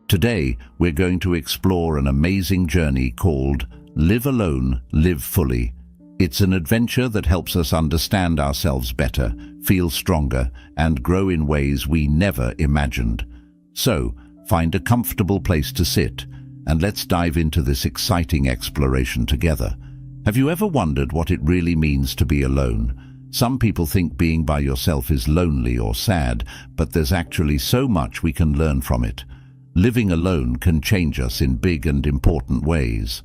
Today, we're going to explore an amazing journey called Live Alone, Live Fully. It's an adventure that helps us understand ourselves better, feel stronger, and grow in ways we never imagined. So, find a comfortable place to sit, and let's dive into this exciting exploration together. Have you ever wondered what it really means to be alone? Some people think being by yourself is lonely or sad, but there's actually so much we can learn from it. Living alone can change us in big and important ways.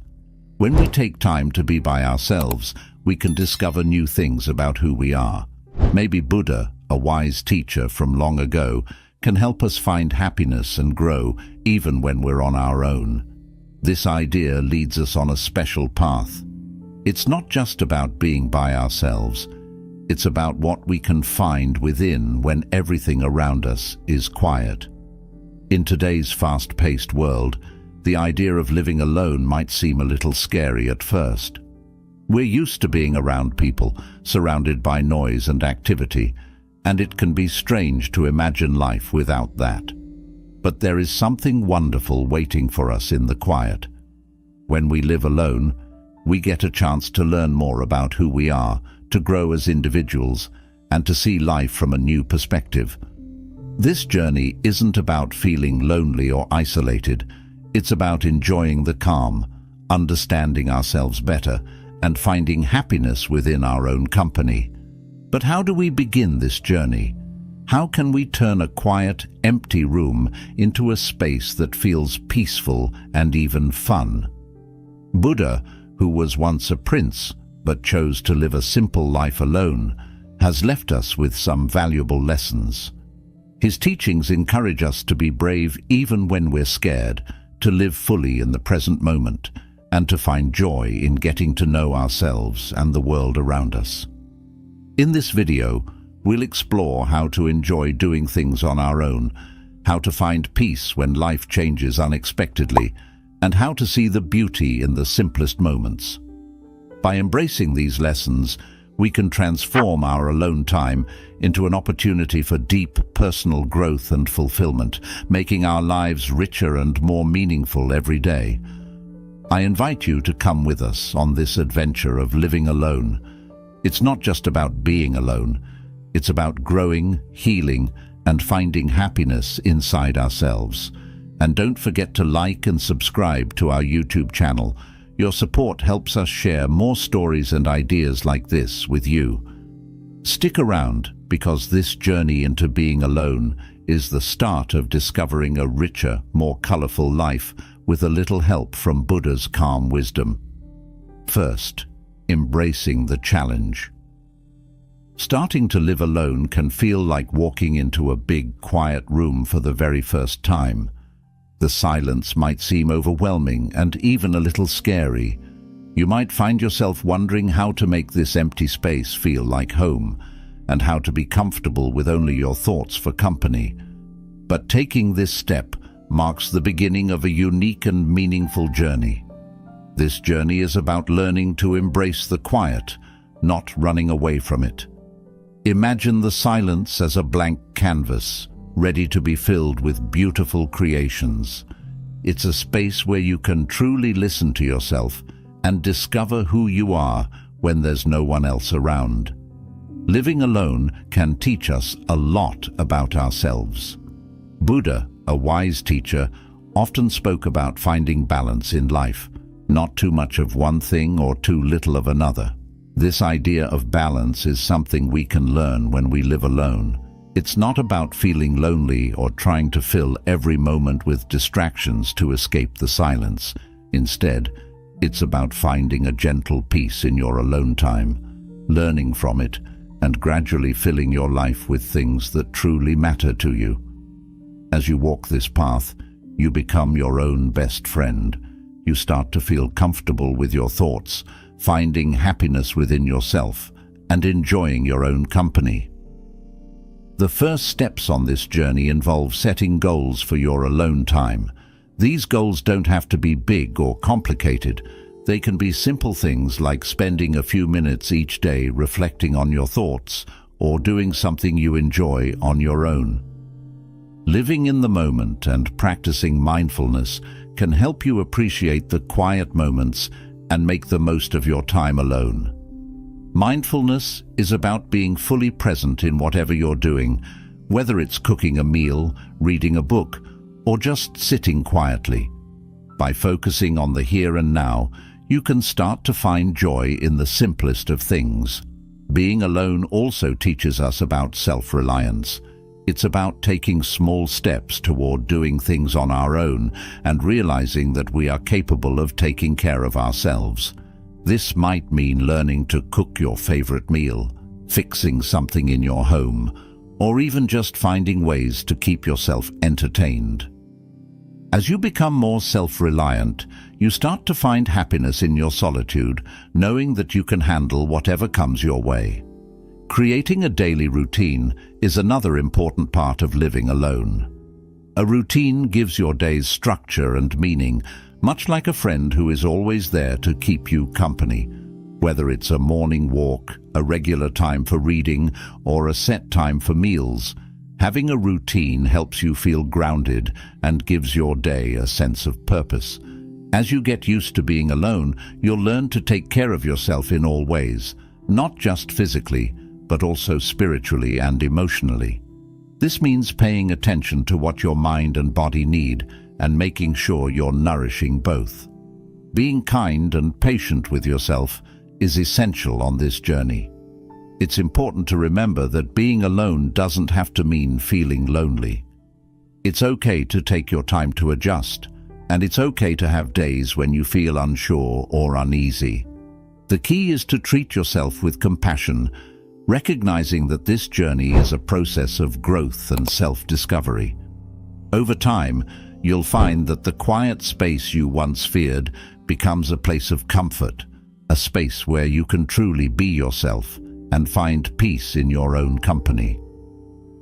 When we take time to be by ourselves, we can discover new things about who we are. Maybe Buddha, a wise teacher from long ago, can help us find happiness and grow even when we're on our own. This idea leads us on a special path. It's not just about being by ourselves. It's about what we can find within when everything around us is quiet. In today's fast-paced world, the idea of living alone might seem a little scary at first. We're used to being around people, surrounded by noise and activity, and it can be strange to imagine life without that. But there is something wonderful waiting for us in the quiet. When we live alone, we get a chance to learn more about who we are, to grow as individuals, and to see life from a new perspective. This journey isn't about feeling lonely or isolated. It's about enjoying the calm, understanding ourselves better, and finding happiness within our own company. But how do we begin this journey? How can we turn a quiet, empty room into a space that feels peaceful and even fun? Buddha, who was once a prince but chose to live a simple life alone, has left us with some valuable lessons. His teachings encourage us to be brave even when we're scared, to live fully in the present moment, and to find joy in getting to know ourselves and the world around us. In this video, we'll explore how to enjoy doing things on our own, how to find peace when life changes unexpectedly, and how to see the beauty in the simplest moments. By embracing these lessons, we can transform our alone time into an opportunity for deep personal growth and fulfillment, making our lives richer and more meaningful every day. I invite you to come with us on this adventure of living alone. It's not just about being alone. It's about growing, healing, and finding happiness inside ourselves. And don't forget to like and subscribe to our YouTube channel. Your support helps us share more stories and ideas like this with you. Stick around, because this journey into being alone is the start of discovering a richer, more colorful life with a little help from Buddha's calm wisdom. First, embracing the challenge. Starting to live alone can feel like walking into a big, quiet room for the very first time. The silence might seem overwhelming and even a little scary. You might find yourself wondering how to make this empty space feel like home, and how to be comfortable with only your thoughts for company. But taking this step marks the beginning of a unique and meaningful journey. This journey is about learning to embrace the quiet, not running away from it. Imagine the silence as a blank canvas, ready to be filled with beautiful creations. It's a space where you can truly listen to yourself and discover who you are when there's no one else around. Living alone can teach us a lot about ourselves. Buddha, a wise teacher, often spoke about finding balance in life, not too much of one thing or too little of another. This idea of balance is something we can learn when we live alone. It's not about feeling lonely or trying to fill every moment with distractions to escape the silence. Instead, it's about finding a gentle peace in your alone time, learning from it, and gradually filling your life with things that truly matter to you. As you walk this path, you become your own best friend. You start to feel comfortable with your thoughts, finding happiness within yourself, and enjoying your own company. The first steps on this journey involve setting goals for your alone time. These goals don't have to be big or complicated. They can be simple things like spending a few minutes each day reflecting on your thoughts or doing something you enjoy on your own. Living in the moment and practicing mindfulness can help you appreciate the quiet moments and make the most of your time alone. Mindfulness is about being fully present in whatever you're doing, whether it's cooking a meal, reading a book, or just sitting quietly. By focusing on the here and now, you can start to find joy in the simplest of things. Being alone also teaches us about self-reliance. It's about taking small steps toward doing things on our own and realizing that we are capable of taking care of ourselves. This might mean learning to cook your favorite meal, fixing something in your home, or even just finding ways to keep yourself entertained. As you become more self-reliant, you start to find happiness in your solitude, knowing that you can handle whatever comes your way. Creating a daily routine is another important part of living alone. A routine gives your days structure and meaning, much like a friend who is always there to keep you company. Whether it's a morning walk, a regular time for reading, or a set time for meals, having a routine helps you feel grounded and gives your day a sense of purpose. As you get used to being alone, you'll learn to take care of yourself in all ways, not just physically, but also spiritually and emotionally. This means paying attention to what your mind and body need and making sure you're nourishing both. Being kind and patient with yourself is essential on this journey. It's important to remember that being alone doesn't have to mean feeling lonely. It's okay to take your time to adjust, and it's okay to have days when you feel unsure or uneasy. The key is to treat yourself with compassion, recognizing that this journey is a process of growth and self-discovery. Over time, you'll find that the quiet space you once feared becomes a place of comfort, a space where you can truly be yourself and find peace in your own company.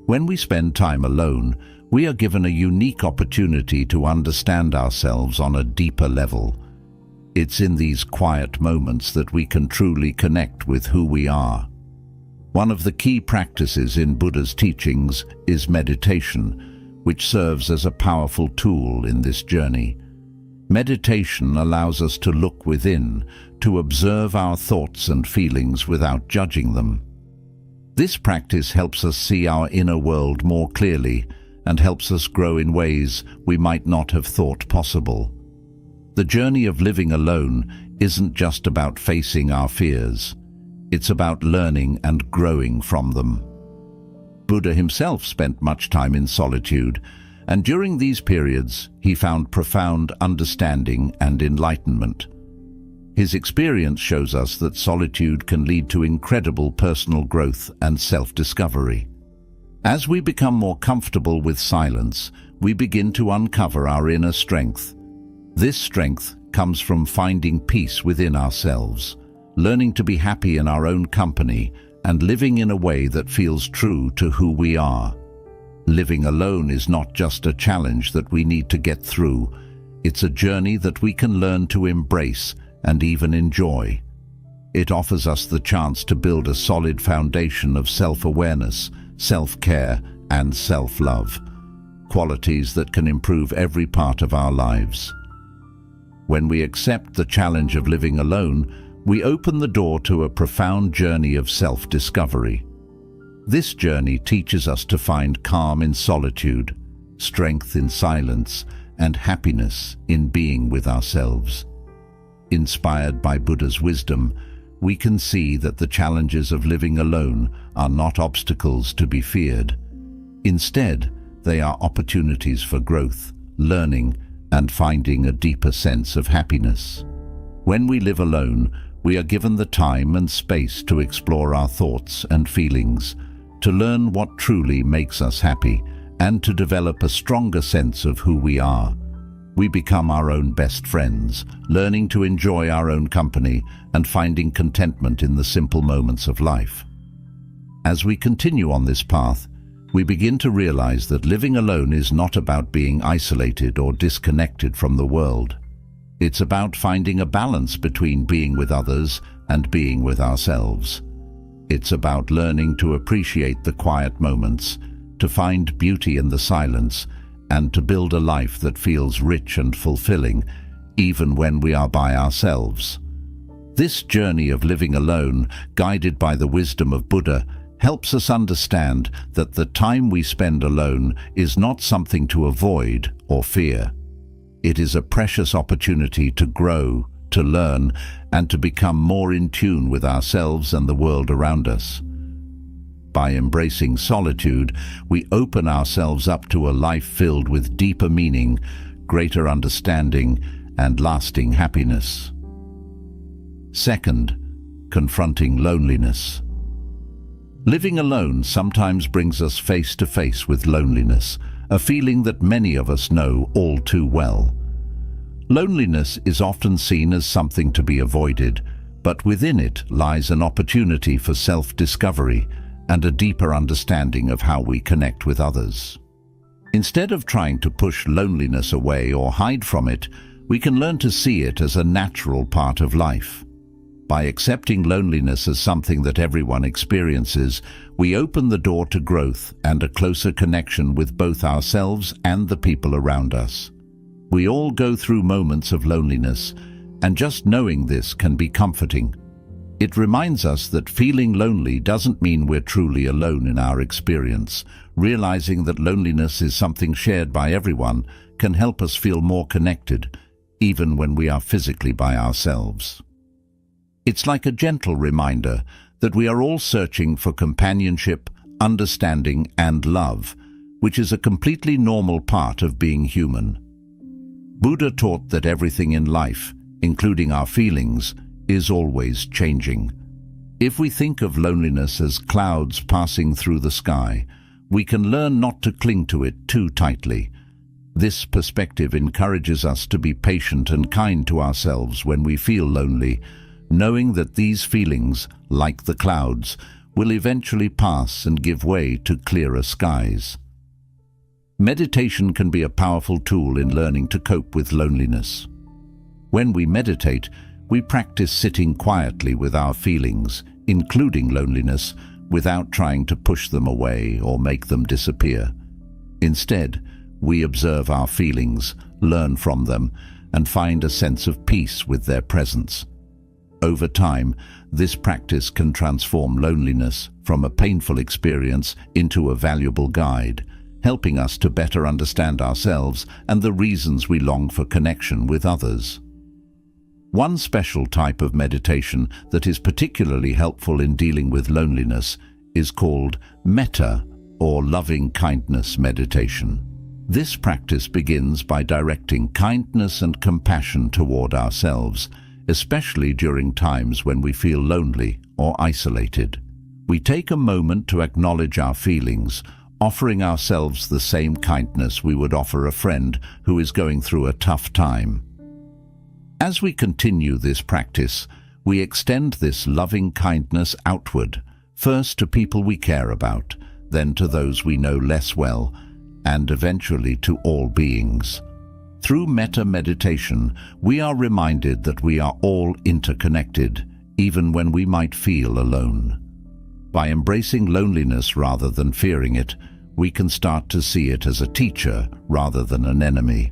When we spend time alone, we are given a unique opportunity to understand ourselves on a deeper level. It's in these quiet moments that we can truly connect with who we are. One of the key practices in Buddha's teachings is meditation, which serves as a powerful tool in this journey. Meditation allows us to look within, to observe our thoughts and feelings without judging them. This practice helps us see our inner world more clearly and helps us grow in ways we might not have thought possible. The journey of living alone isn't just about facing our fears. It's about learning and growing from them. Buddha himself spent much time in solitude, and during these periods, he found profound understanding and enlightenment. His experience shows us that solitude can lead to incredible personal growth and self-discovery. As we become more comfortable with silence, we begin to uncover our inner strength. This strength comes from finding peace within ourselves, learning to be happy in our own company, and living in a way that feels true to who we are. Living alone is not just a challenge that we need to get through. It's a journey that we can learn to embrace and even enjoy. It offers us the chance to build a solid foundation of self-awareness, self-care, and self-love, qualities that can improve every part of our lives. When we accept the challenge of living alone, we open the door to a profound journey of self-discovery. This journey teaches us to find calm in solitude, strength in silence, and happiness in being with ourselves. Inspired by Buddha's wisdom, we can see that the challenges of living alone are not obstacles to be feared. Instead, they are opportunities for growth, learning, and finding a deeper sense of happiness. When we live alone, we are given the time and space to explore our thoughts and feelings, to learn what truly makes us happy, and to develop a stronger sense of who we are. We become our own best friends, learning to enjoy our own company and finding contentment in the simple moments of life. As we continue on this path, we begin to realize that living alone is not about being isolated or disconnected from the world. It's about finding a balance between being with others and being with ourselves. It's about learning to appreciate the quiet moments, to find beauty in the silence, and to build a life that feels rich and fulfilling, even when we are by ourselves. This journey of living alone, guided by the wisdom of Buddha, helps us understand that the time we spend alone is not something to avoid or fear. It is a precious opportunity to grow, to learn, and to become more in tune with ourselves and the world around us. By embracing solitude, we open ourselves up to a life filled with deeper meaning, greater understanding, and lasting happiness. Second, confronting loneliness. Living alone sometimes brings us face to face with loneliness, a feeling that many of us know all too well. Loneliness is often seen as something to be avoided, but within it lies an opportunity for self-discovery and a deeper understanding of how we connect with others. Instead of trying to push loneliness away or hide from it, we can learn to see it as a natural part of life. By accepting loneliness as something that everyone experiences, we open the door to growth and a closer connection with both ourselves and the people around us. We all go through moments of loneliness, and just knowing this can be comforting. It reminds us that feeling lonely doesn't mean we're truly alone in our experience. Realizing that loneliness is something shared by everyone can help us feel more connected, even when we are physically by ourselves. It's like a gentle reminder that we are all searching for companionship, understanding, and love, which is a completely normal part of being human. Buddha taught that everything in life, including our feelings, is always changing. If we think of loneliness as clouds passing through the sky, we can learn not to cling to it too tightly. This perspective encourages us to be patient and kind to ourselves when we feel lonely, knowing that these feelings, like the clouds, will eventually pass and give way to clearer skies. Meditation can be a powerful tool in learning to cope with loneliness. When we meditate, we practice sitting quietly with our feelings, including loneliness, without trying to push them away or make them disappear. Instead, we observe our feelings, learn from them, and find a sense of peace with their presence. Over time, this practice can transform loneliness from a painful experience into a valuable guide, helping us to better understand ourselves and the reasons we long for connection with others. One special type of meditation that is particularly helpful in dealing with loneliness is called metta, or loving kindness meditation. This practice begins by directing kindness and compassion toward ourselves, especially during times when we feel lonely or isolated. We take a moment to acknowledge our feelings, offering ourselves the same kindness we would offer a friend who is going through a tough time. As we continue this practice, we extend this loving kindness outward, first to people we care about, then to those we know less well, and eventually to all beings. Through metta meditation, we are reminded that we are all interconnected, even when we might feel alone. By embracing loneliness rather than fearing it, we can start to see it as a teacher rather than an enemy.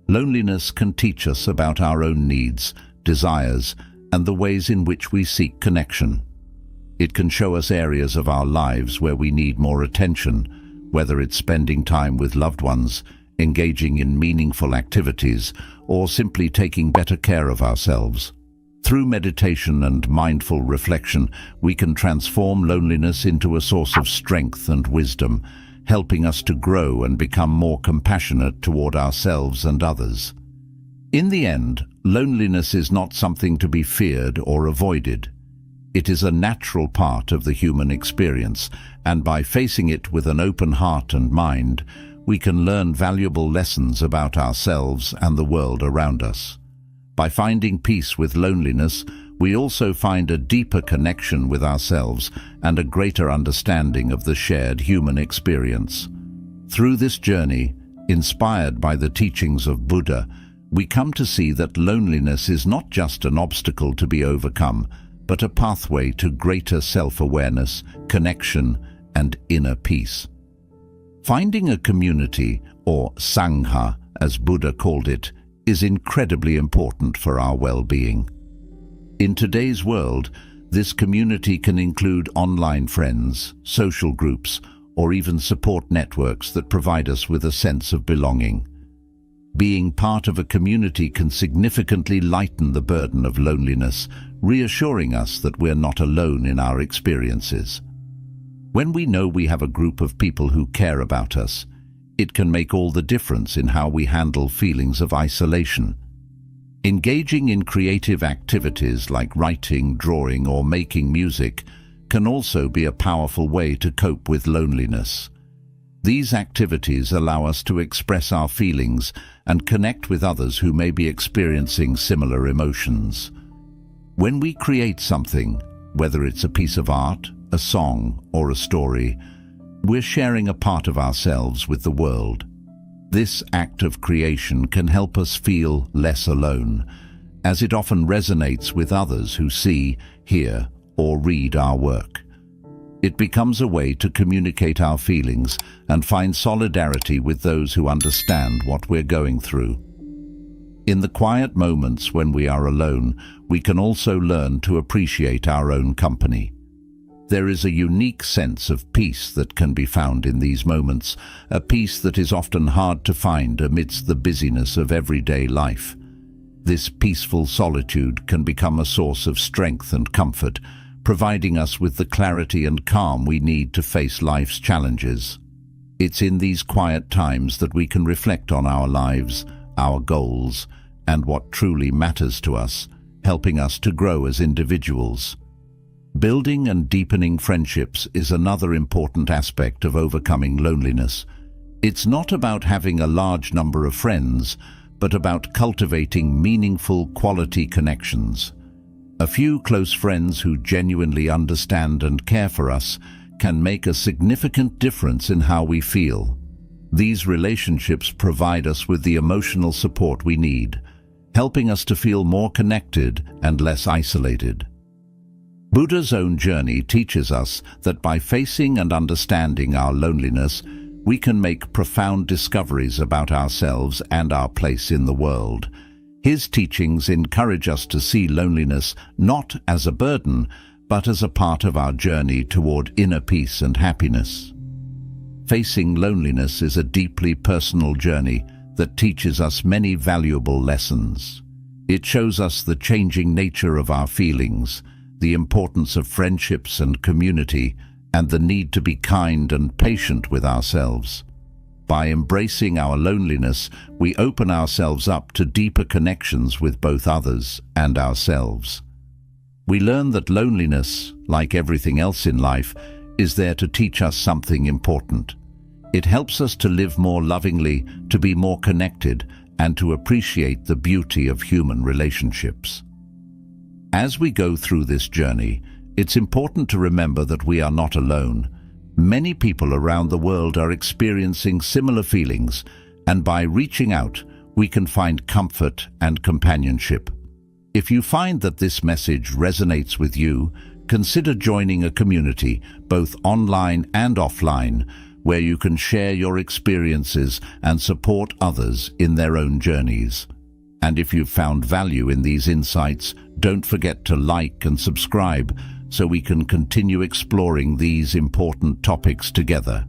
Loneliness can teach us about our own needs, desires, and the ways in which we seek connection. It can show us areas of our lives where we need more attention, whether it's spending time with loved ones, engaging in meaningful activities, or simply taking better care of ourselves. Through meditation and mindful reflection, we can transform loneliness into a source of strength and wisdom, helping us to grow and become more compassionate toward ourselves and others. In the end, loneliness is not something to be feared or avoided. It is a natural part of the human experience, and by facing it with an open heart and mind, we can learn valuable lessons about ourselves and the world around us. By finding peace with loneliness, we also find a deeper connection with ourselves and a greater understanding of the shared human experience. Through this journey, inspired by the teachings of Buddha, we come to see that loneliness is not just an obstacle to be overcome, but a pathway to greater self-awareness, connection, and inner peace. Finding a community, or sangha, as Buddha called it, is incredibly important for our well-being. In today's world, this community can include online friends, social groups, or even support networks that provide us with a sense of belonging. Being part of a community can significantly lighten the burden of loneliness, reassuring us that we're not alone in our experiences. When we know we have a group of people who care about us, it can make all the difference in how we handle feelings of isolation. Engaging in creative activities like writing, drawing, or making music can also be a powerful way to cope with loneliness. These activities allow us to express our feelings and connect with others who may be experiencing similar emotions. When we create something, whether it's a piece of art, a song, or a story, we're sharing a part of ourselves with the world. This act of creation can help us feel less alone, as it often resonates with others who see, hear, or read our work. It becomes a way to communicate our feelings and find solidarity with those who understand what we're going through. In the quiet moments when we are alone, we can also learn to appreciate our own company. There is a unique sense of peace that can be found in these moments, a peace that is often hard to find amidst the busyness of everyday life. This peaceful solitude can become a source of strength and comfort, providing us with the clarity and calm we need to face life's challenges. It's in these quiet times that we can reflect on our lives, our goals, and what truly matters to us, helping us to grow as individuals. Building and deepening friendships is another important aspect of overcoming loneliness. It's not about having a large number of friends, but about cultivating meaningful, quality connections. A few close friends who genuinely understand and care for us can make a significant difference in how we feel. These relationships provide us with the emotional support we need, helping us to feel more connected and less isolated. Buddha's own journey teaches us that by facing and understanding our loneliness, we can make profound discoveries about ourselves and our place in the world. His teachings encourage us to see loneliness not as a burden, but as a part of our journey toward inner peace and happiness. Facing loneliness is a deeply personal journey that teaches us many valuable lessons. It shows us the changing nature of our feelings, the importance of friendships and community, and the need to be kind and patient with ourselves. By embracing our loneliness, we open ourselves up to deeper connections with both others and ourselves. We learn that loneliness, like everything else in life, is there to teach us something important. It helps us to live more lovingly, to be more connected, and to appreciate the beauty of human relationships. As we go through this journey, it's important to remember that we are not alone. Many people around the world are experiencing similar feelings, and by reaching out, we can find comfort and companionship. If you find that this message resonates with you, consider joining a community, both online and offline, where you can share your experiences and support others in their own journeys. And if you've found value in these insights, don't forget to like and subscribe so we can continue exploring these important topics together.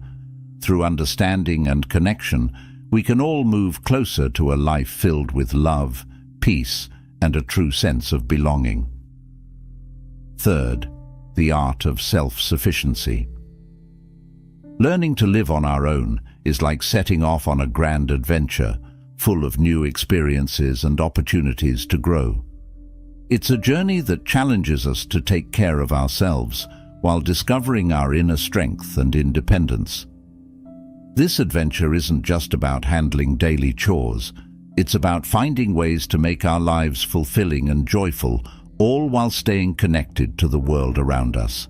Through understanding and connection, we can all move closer to a life filled with love, peace, and a true sense of belonging. Third, the art of self-sufficiency. Learning to live on our own is like setting off on a grand adventure, full of new experiences and opportunities to grow. It's a journey that challenges us to take care of ourselves while discovering our inner strength and independence. This adventure isn't just about handling daily chores. It's about finding ways to make our lives fulfilling and joyful, all while staying connected to the world around us.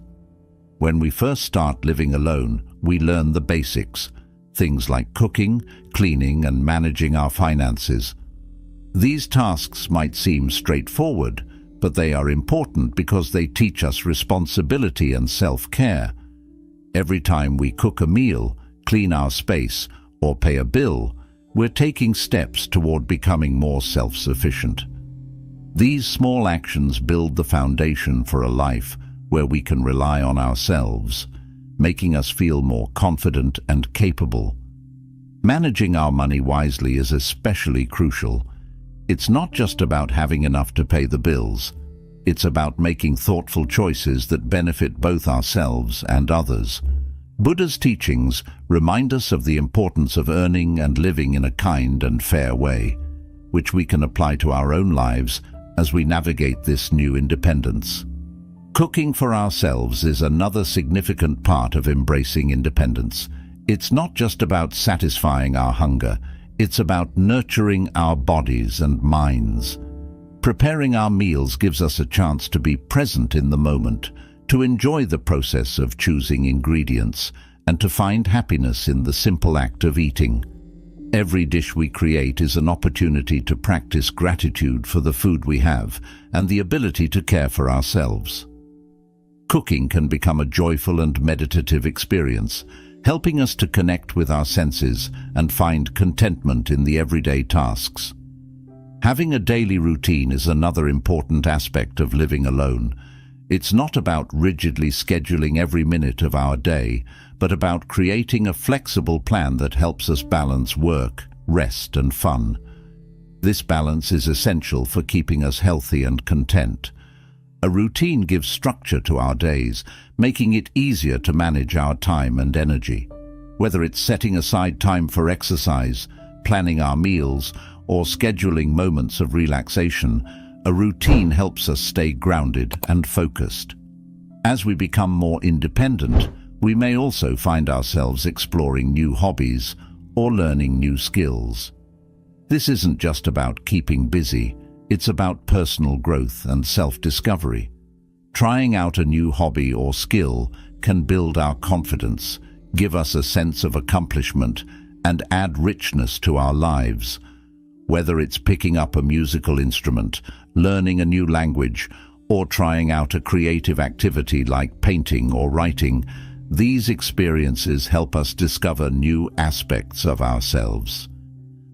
When we first start living alone, we learn the basics, things like cooking, cleaning, and managing our finances. These tasks might seem straightforward, but they are important because they teach us responsibility and self-care. Every time we cook a meal, clean our space, or pay a bill, we're taking steps toward becoming more self-sufficient. These small actions build the foundation for a life where we can rely on ourselves, making us feel more confident and capable. Managing our money wisely is especially crucial. It's not just about having enough to pay the bills. It's about making thoughtful choices that benefit both ourselves and others. Buddha's teachings remind us of the importance of earning and living in a kind and fair way, which we can apply to our own lives as we navigate this new independence. Cooking for ourselves is another significant part of embracing independence. It's not just about satisfying our hunger, it's about nurturing our bodies and minds. Preparing our meals gives us a chance to be present in the moment, to enjoy the process of choosing ingredients, and to find happiness in the simple act of eating. Every dish we create is an opportunity to practice gratitude for the food we have and the ability to care for ourselves. Cooking can become a joyful and meditative experience, helping us to connect with our senses and find contentment in the everyday tasks. Having a daily routine is another important aspect of living alone. It's not about rigidly scheduling every minute of our day, but about creating a flexible plan that helps us balance work, rest, and fun. This balance is essential for keeping us healthy and content. A routine gives structure to our days, making it easier to manage our time and energy. Whether it's setting aside time for exercise, planning our meals, or scheduling moments of relaxation, a routine helps us stay grounded and focused. As we become more independent, we may also find ourselves exploring new hobbies or learning new skills. This isn't just about keeping busy, it's about personal growth and self-discovery. Trying out a new hobby or skill can build our confidence, give us a sense of accomplishment, and add richness to our lives. Whether it's picking up a musical instrument, learning a new language, or trying out a creative activity like painting or writing, these experiences help us discover new aspects of ourselves.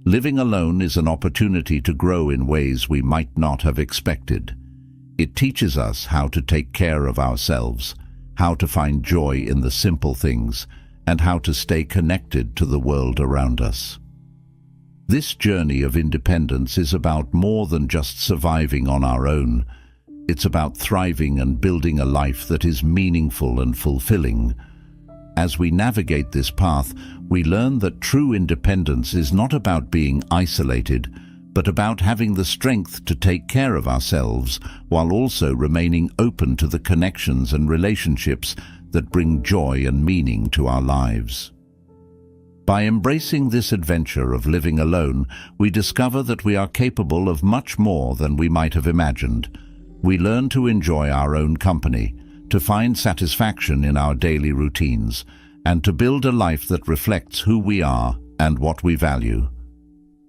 Living alone is an opportunity to grow in ways we might not have expected. It teaches us how to take care of ourselves, how to find joy in the simple things, and how to stay connected to the world around us. This journey of independence is about more than just surviving on our own. It's about thriving and building a life that is meaningful and fulfilling. As we navigate this path, we learn that true independence is not about being isolated, but about having the strength to take care of ourselves while also remaining open to the connections and relationships that bring joy and meaning to our lives. By embracing this adventure of living alone, we discover that we are capable of much more than we might have imagined. We learn to enjoy our own company, to find satisfaction in our daily routines, and to build a life that reflects who we are and what we value.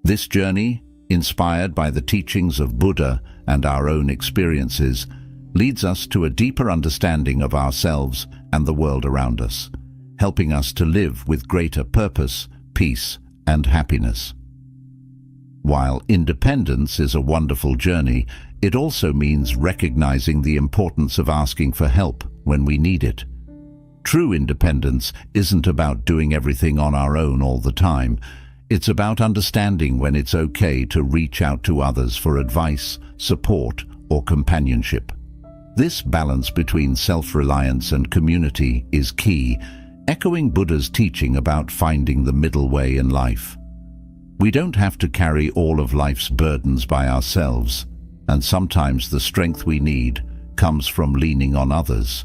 This journey, inspired by the teachings of Buddha and our own experiences, leads us to a deeper understanding of ourselves and the world around us, helping us to live with greater purpose, peace, and happiness. While independence is a wonderful journey, it also means recognizing the importance of asking for help when we need it. True independence isn't about doing everything on our own all the time. It's about understanding when it's okay to reach out to others for advice, support, or companionship. This balance between self-reliance and community is key, echoing Buddha's teaching about finding the middle way in life. We don't have to carry all of life's burdens by ourselves, and sometimes the strength we need comes from leaning on others.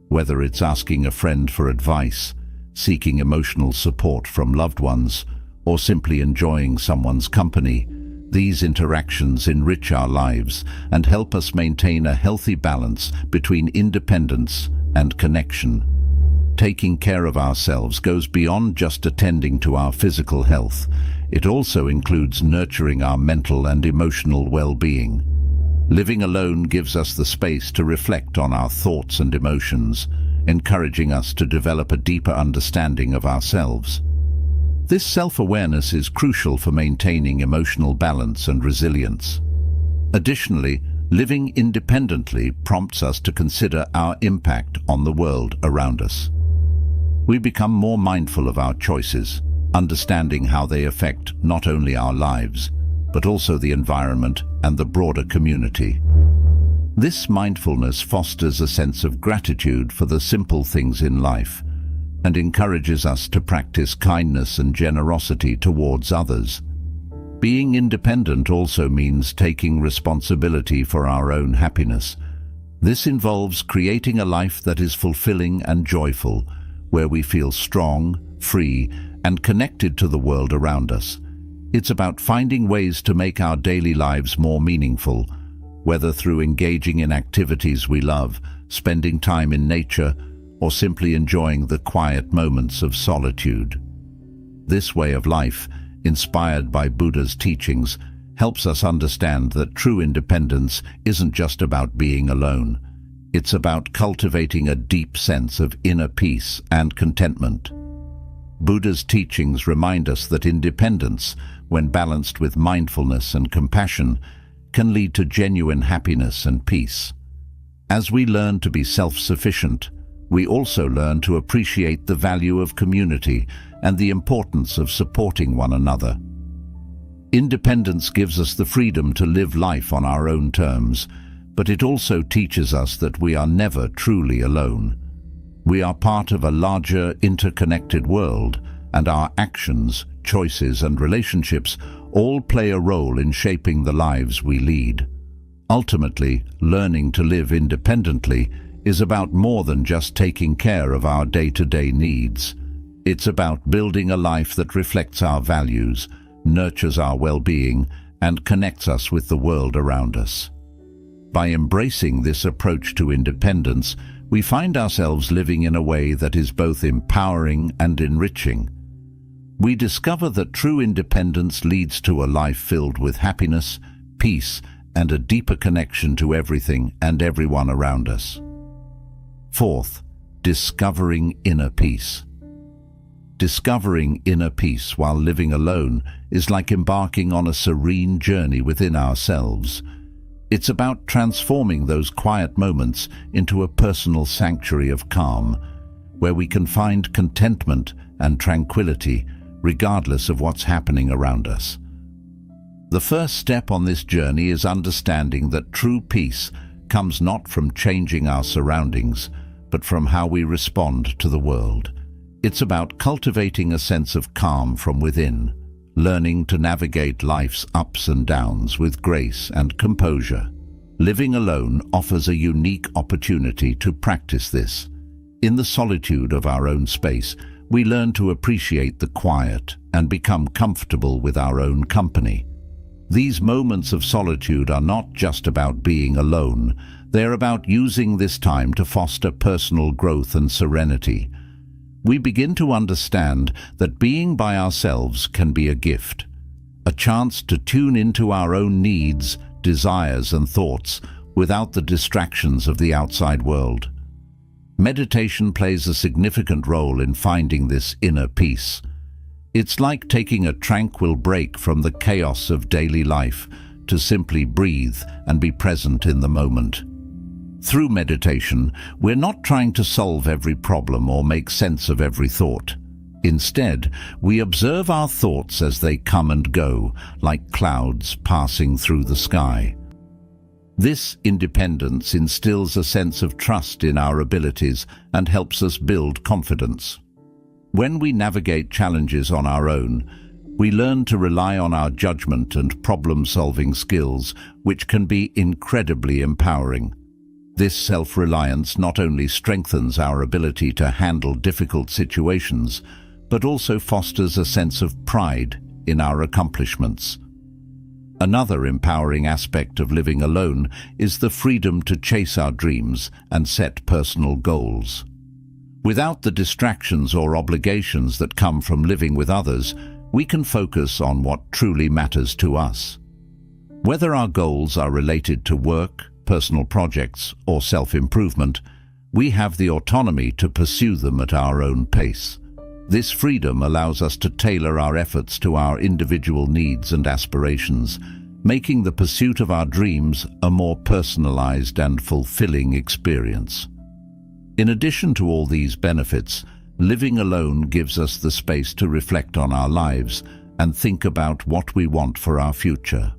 Whether it's asking a friend for advice, seeking emotional support from loved ones, or simply enjoying someone's company, these interactions enrich our lives and help us maintain a healthy balance between independence and connection. Taking care of ourselves goes beyond just attending to our physical health. It also includes nurturing our mental and emotional well-being. Living alone gives us the space to reflect on our thoughts and emotions, encouraging us to develop a deeper understanding of ourselves. This self-awareness is crucial for maintaining emotional balance and resilience. Additionally, living independently prompts us to consider our impact on the world around us. We become more mindful of our choices, understanding how they affect not only our lives, but also the environment and the broader community. This mindfulness fosters a sense of gratitude for the simple things in life and encourages us to practice kindness and generosity towards others. Being independent also means taking responsibility for our own happiness. This involves creating a life that is fulfilling and joyful, where we feel strong, free, and connected to the world around us. It's about finding ways to make our daily lives more meaningful, whether through engaging in activities we love, spending time in nature, or simply enjoying the quiet moments of solitude. This way of life, inspired by Buddha's teachings, helps us understand that true independence isn't just about being alone. It's about cultivating a deep sense of inner peace and contentment. Buddha's teachings remind us that independence, when balanced with mindfulness and compassion, can lead to genuine happiness and peace. As we learn to be self-sufficient, we also learn to appreciate the value of community and the importance of supporting one another. Independence gives us the freedom to live life on our own terms, but it also teaches us that we are never truly alone. We are part of a larger, interconnected world, and our actions, choices, and relationships all play a role in shaping the lives we lead. Ultimately, learning to live independently is about more than just taking care of our day-to-day needs. It's about building a life that reflects our values, nurtures our well-being, and connects us with the world around us. By embracing this approach to independence, we find ourselves living in a way that is both empowering and enriching. We discover that true independence leads to a life filled with happiness, peace, and a deeper connection to everything and everyone around us. Fourth, discovering inner peace. Discovering inner peace while living alone is like embarking on a serene journey within ourselves. It's about transforming those quiet moments into a personal sanctuary of calm, where we can find contentment and tranquility regardless of what's happening around us. The first step on this journey is understanding that true peace comes not from changing our surroundings, but from how we respond to the world. It's about cultivating a sense of calm from within, learning to navigate life's ups and downs with grace and composure. Living alone offers a unique opportunity to practice this. In the solitude of our own space, we learn to appreciate the quiet and become comfortable with our own company. These moments of solitude are not just about being alone, they're about using this time to foster personal growth and serenity. We begin to understand that being by ourselves can be a gift, a chance to tune into our own needs, desires, and thoughts without the distractions of the outside world. Meditation plays a significant role in finding this inner peace. It's like taking a tranquil break from the chaos of daily life to simply breathe and be present in the moment. Through meditation, we're not trying to solve every problem or make sense of every thought. Instead, we observe our thoughts as they come and go, like clouds passing through the sky. This independence instills a sense of trust in our abilities and helps us build confidence. When we navigate challenges on our own, we learn to rely on our judgment and problem-solving skills, which can be incredibly empowering. This self-reliance not only strengthens our ability to handle difficult situations, but also fosters a sense of pride in our accomplishments. Another empowering aspect of living alone is the freedom to chase our dreams and set personal goals. Without the distractions or obligations that come from living with others, we can focus on what truly matters to us. Whether our goals are related to work, personal projects, or self-improvement, We have the autonomy to pursue them at our own pace. This freedom allows us to tailor our efforts to our individual needs and aspirations, making the pursuit of our dreams a more personalized and fulfilling experience. In addition to all these benefits, living alone gives us the space to reflect on our lives and think about what we want for our future.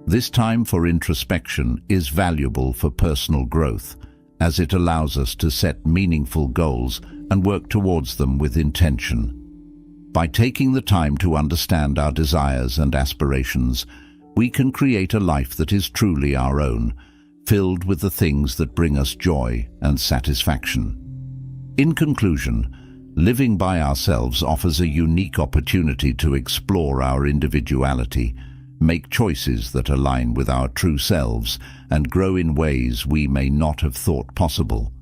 This time for introspection is valuable for personal growth, as it allows us to set meaningful goals and work towards them with intention. By taking the time to understand our desires and aspirations, we can create a life that is truly our own, filled with the things that bring us joy and satisfaction. In conclusion, living by ourselves offers a unique opportunity to explore our individuality, make choices that align with our true selves, and grow in ways we may not have thought possible.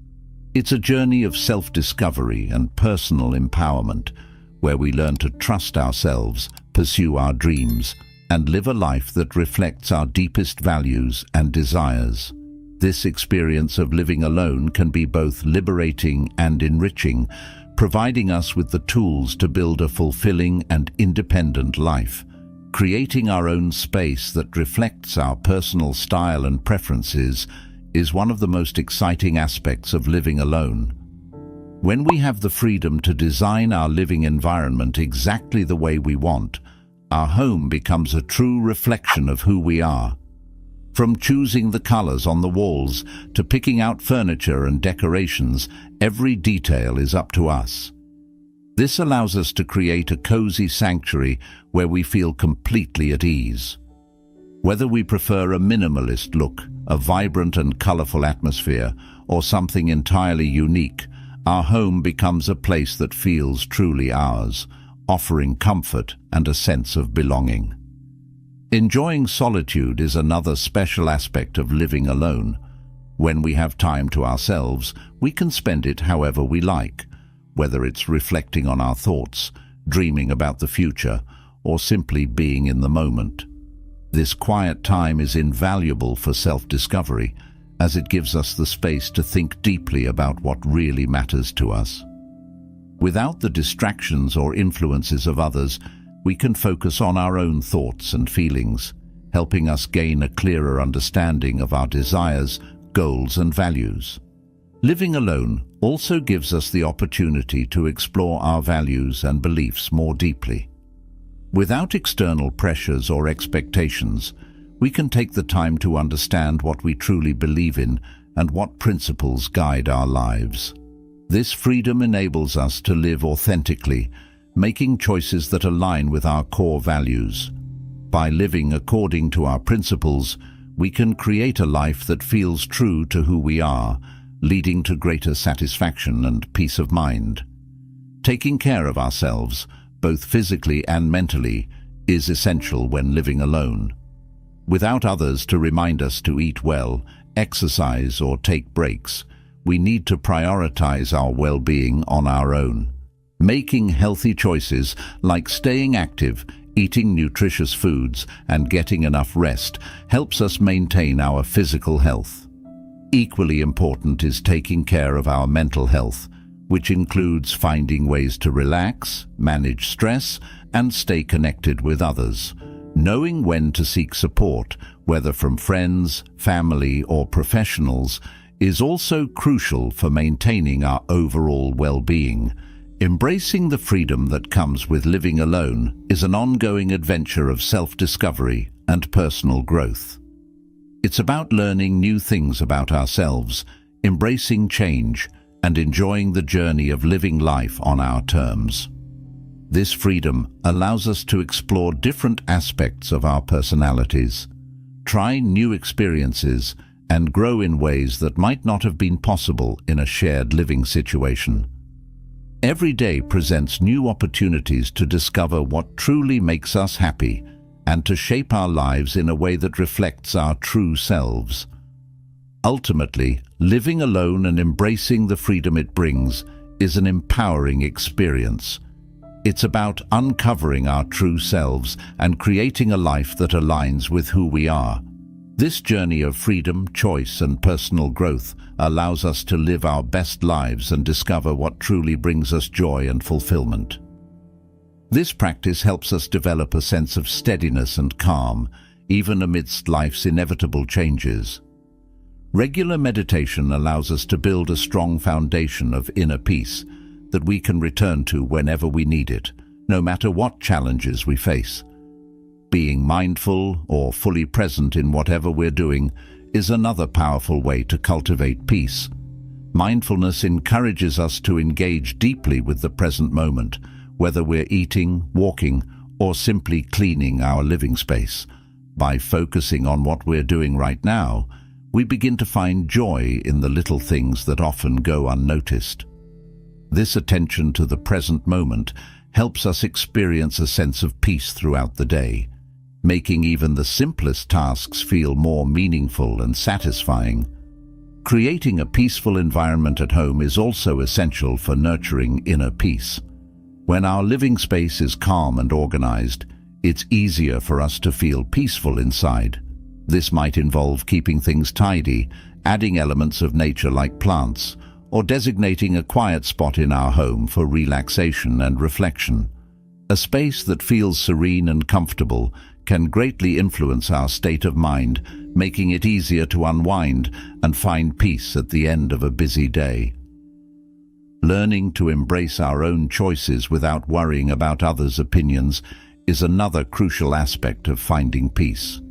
It's a journey of self-discovery and personal empowerment, where we learn to trust ourselves, pursue our dreams, and live a life that reflects our deepest values and desires. This experience of living alone can be both liberating and enriching, providing us with the tools to build a fulfilling and independent life. Creating our own space that reflects our personal style and preferences is one of the most exciting aspects of living alone. When we have the freedom to design our living environment exactly the way we want, our home becomes a true reflection of who we are. From choosing the colors on the walls to picking out furniture and decorations, every detail is up to us. This allows us to create a cozy sanctuary where we feel completely at ease. Whether we prefer a minimalist look, a vibrant and colorful atmosphere, or something entirely unique, our home becomes a place that feels truly ours, offering comfort and a sense of belonging. Enjoying solitude is another special aspect of living alone. When we have time to ourselves, we can spend it however we like, whether it's reflecting on our thoughts, dreaming about the future, or simply being in the moment. This quiet time is invaluable for self-discovery, as it gives us the space to think deeply about what really matters to us. Without the distractions or influences of others, we can focus on our own thoughts and feelings, helping us gain a clearer understanding of our desires, goals, and values. Living alone also gives us the opportunity to explore our values and beliefs more deeply. Without external pressures or expectations, we can take the time to understand what we truly believe in and what principles guide our lives. This freedom enables us to live authentically, making choices that align with our core values. By living according to our principles, we can create a life that feels true to who we are, leading to greater satisfaction and peace of mind. Taking care of ourselves, both physically and mentally, is essential when living alone. Without others to remind us to eat well, exercise, or take breaks, we need to prioritize our well-being on our own. Making healthy choices like staying active, eating nutritious foods, and getting enough rest helps us maintain our physical health. Equally important is taking care of our mental health, which includes finding ways to relax, manage stress, and stay connected with others. Knowing when to seek support, whether from friends, family, or professionals, is also crucial for maintaining our overall well-being. Embracing the freedom that comes with living alone is an ongoing adventure of self-discovery and personal growth. It's about learning new things about ourselves, embracing change, and enjoying the journey of living life on our terms. This freedom allows us to explore different aspects of our personalities, try new experiences, and grow in ways that might not have been possible in a shared living situation. Every day presents new opportunities to discover what truly makes us happy and to shape our lives in a way that reflects our true selves. Ultimately, living alone and embracing the freedom it brings is an empowering experience. It's about uncovering our true selves and creating a life that aligns with who we are. This journey of freedom, choice, and personal growth allows us to live our best lives and discover what truly brings us joy and fulfillment. This practice helps us develop a sense of steadiness and calm, even amidst life's inevitable changes. Regular meditation allows us to build a strong foundation of inner peace that we can return to whenever we need it, no matter what challenges we face. Being mindful or fully present in whatever we're doing is another powerful way to cultivate peace. Mindfulness encourages us to engage deeply with the present moment, whether we're eating, walking, or simply cleaning our living space. By focusing on what we're doing right now, we begin to find joy in the little things that often go unnoticed. This attention to the present moment helps us experience a sense of peace throughout the day, making even the simplest tasks feel more meaningful and satisfying. Creating a peaceful environment at home is also essential for nurturing inner peace. When our living space is calm and organized, it's easier for us to feel peaceful inside. This might involve keeping things tidy, adding elements of nature like plants, or designating a quiet spot in our home for relaxation and reflection. A space that feels serene and comfortable can greatly influence our state of mind, making it easier to unwind and find peace at the end of a busy day. Learning to embrace our own choices without worrying about others' opinions is another crucial aspect of finding peace.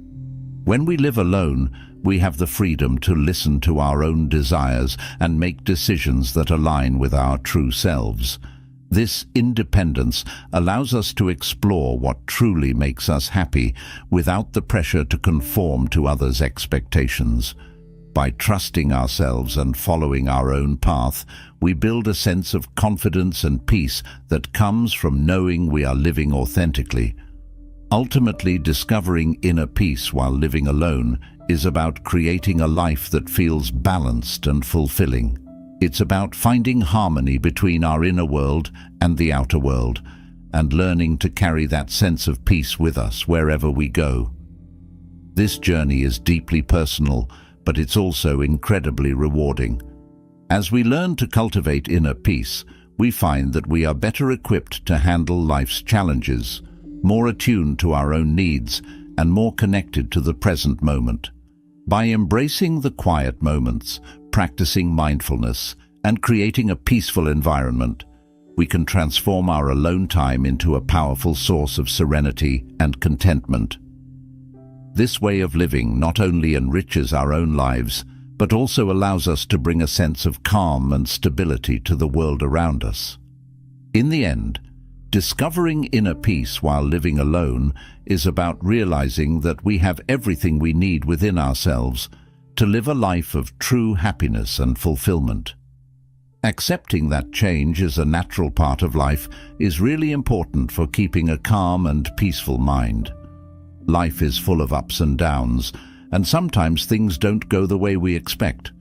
When we live alone, we have the freedom to listen to our own desires and make decisions that align with our true selves. This independence allows us to explore what truly makes us happy without the pressure to conform to others' expectations. By trusting ourselves and following our own path, we build a sense of confidence and peace that comes from knowing we are living authentically. Ultimately, discovering inner peace while living alone is about creating a life that feels balanced and fulfilling. It's about finding harmony between our inner world and the outer world, and learning to carry that sense of peace with us wherever we go. This journey is deeply personal, but it's also incredibly rewarding. As we learn to cultivate inner peace, we find that we are better equipped to handle life's challenges, more attuned to our own needs, and more connected to the present moment. By embracing the quiet moments, practicing mindfulness, and creating a peaceful environment, we can transform our alone time into a powerful source of serenity and contentment. This way of living not only enriches our own lives, but also allows us to bring a sense of calm and stability to the world around us. In the end, discovering inner peace while living alone is about realizing that we have everything we need within ourselves to live a life of true happiness and fulfillment. Accepting that change is a natural part of life is really important for keeping a calm and peaceful mind. Life is full of ups and downs, and sometimes things don't go the way we expect.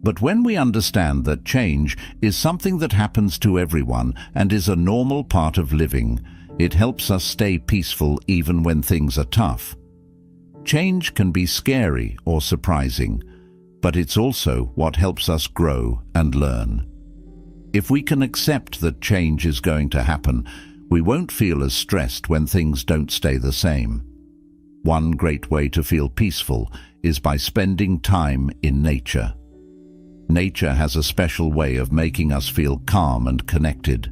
But when we understand that change is something that happens to everyone and is a normal part of living, it helps us stay peaceful even when things are tough. Change can be scary or surprising, but it's also what helps us grow and learn. If we can accept that change is going to happen, we won't feel as stressed when things don't stay the same. One great way to feel peaceful is by spending time in nature. Nature has a special way of making us feel calm and connected.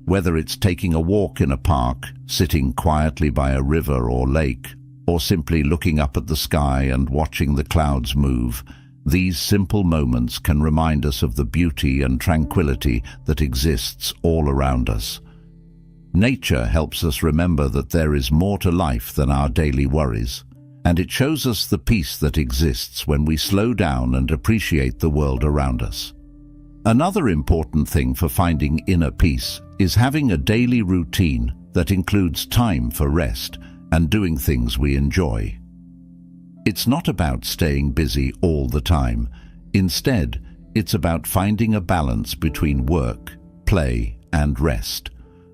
Whether it's taking a walk in a park, sitting quietly by a river or lake, or simply looking up at the sky and watching the clouds move, these simple moments can remind us of the beauty and tranquility that exists all around us. Nature helps us remember that there is more to life than our daily worries, and it shows us the peace that exists when we slow down and appreciate the world around us. Another important thing for finding inner peace is having a daily routine that includes time for rest and doing things we enjoy. It's not about staying busy all the time. Instead, it's about finding a balance between work, play, and rest.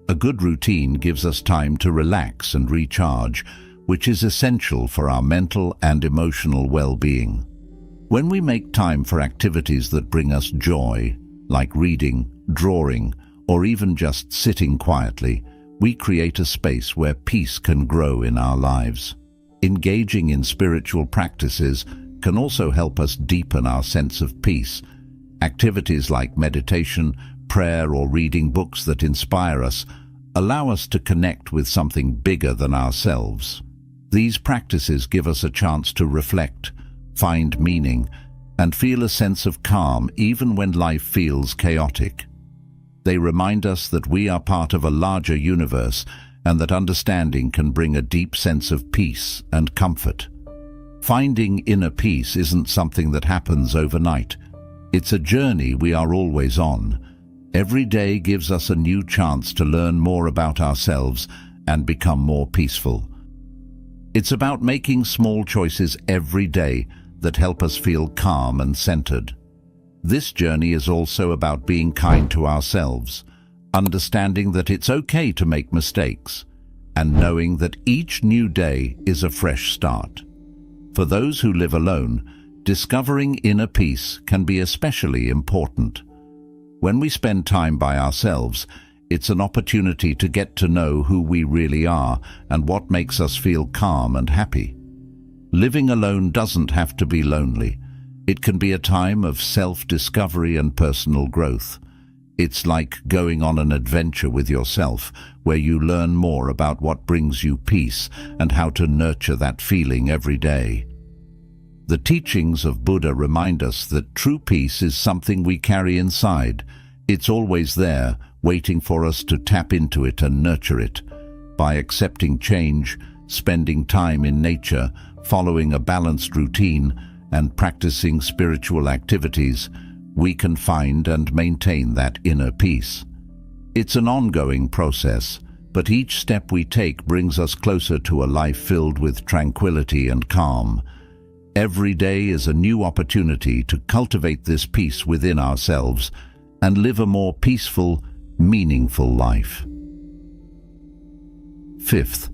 A good routine gives us time to relax and recharge, which is essential for our mental and emotional well-being. When we make time for activities that bring us joy, like reading, drawing, or even just sitting quietly, we create a space where peace can grow in our lives. Engaging in spiritual practices can also help us deepen our sense of peace. Activities like meditation, prayer, or reading books that inspire us allow us to connect with something bigger than ourselves. These practices give us a chance to reflect, find meaning, and feel a sense of calm even when life feels chaotic. They remind us that we are part of a larger universe and that understanding can bring a deep sense of peace and comfort. Finding inner peace isn't something that happens overnight. It's a journey we are always on. Every day gives us a new chance to learn more about ourselves and become more peaceful. It's about making small choices every day that help us feel calm and centered. This journey is also about being kind to ourselves, understanding that it's okay to make mistakes, and knowing that each new day is a fresh start. For those who live alone, discovering inner peace can be especially important. When we spend time by ourselves, it's an opportunity to get to know who we really are and what makes us feel calm and happy. Living alone doesn't have to be lonely. It can be a time of self-discovery and personal growth. It's like going on an adventure with yourself, where you learn more about what brings you peace and how to nurture that feeling every day. The teachings of Buddha remind us that true peace is something we carry inside. It's always there, waiting for us to tap into it and nurture it. By accepting change, spending time in nature, following a balanced routine, and practicing spiritual activities, we can find and maintain that inner peace. It's an ongoing process, but each step we take brings us closer to a life filled with tranquility and calm. Every day is a new opportunity to cultivate this peace within ourselves and live a more peaceful, meaningful life. Fifth,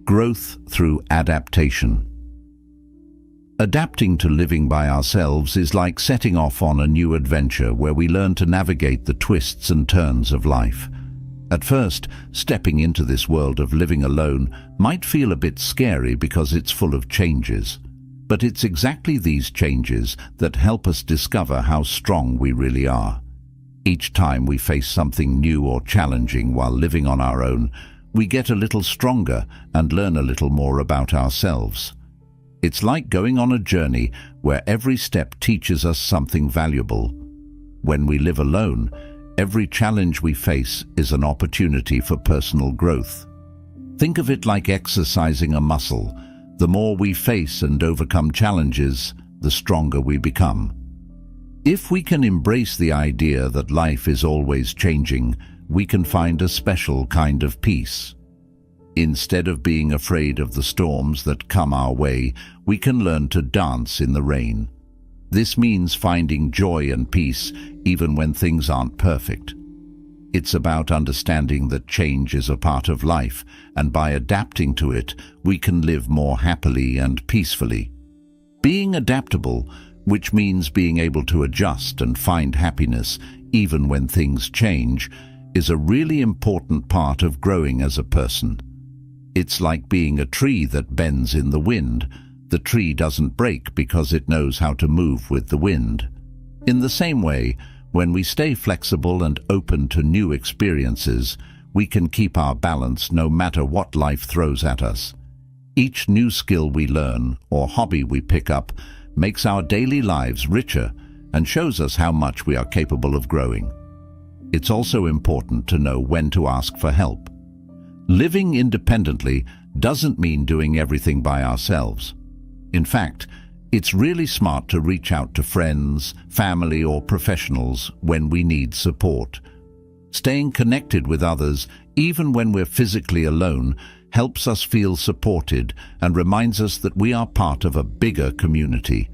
growth through adaptation. Adapting to living by ourselves is like setting off on a new adventure where we learn to navigate the twists and turns of life. At first, stepping into this world of living alone might feel a bit scary because it's full of changes. But it's exactly these changes that help us discover how strong we really are. Each time we face something new or challenging while living on our own, we get a little stronger and learn a little more about ourselves. It's like going on a journey where every step teaches us something valuable. When we live alone, every challenge we face is an opportunity for personal growth. Think of it like exercising a muscle. The more we face and overcome challenges, the stronger we become. If we can embrace the idea that life is always changing, we can find a special kind of peace. Instead of being afraid of the storms that come our way, we can learn to dance in the rain. This means finding joy and peace even when things aren't perfect. It's about understanding that change is a part of life, and by adapting to it, we can live more happily and peacefully. Being adaptable, which means being able to adjust and find happiness even when things change, is a really important part of growing as a person. It's like being a tree that bends in the wind. The tree doesn't break because it knows how to move with the wind. In the same way, when we stay flexible and open to new experiences, we can keep our balance no matter what life throws at us. Each new skill we learn or hobby we pick up makes our daily lives richer and shows us how much we are capable of growing. It's also important to know when to ask for help. Living independently doesn't mean doing everything by ourselves. In fact, it's really smart to reach out to friends, family, or professionals when we need support. Staying connected with others, even when we're physically alone, helps us feel supported and reminds us that we are part of a bigger community.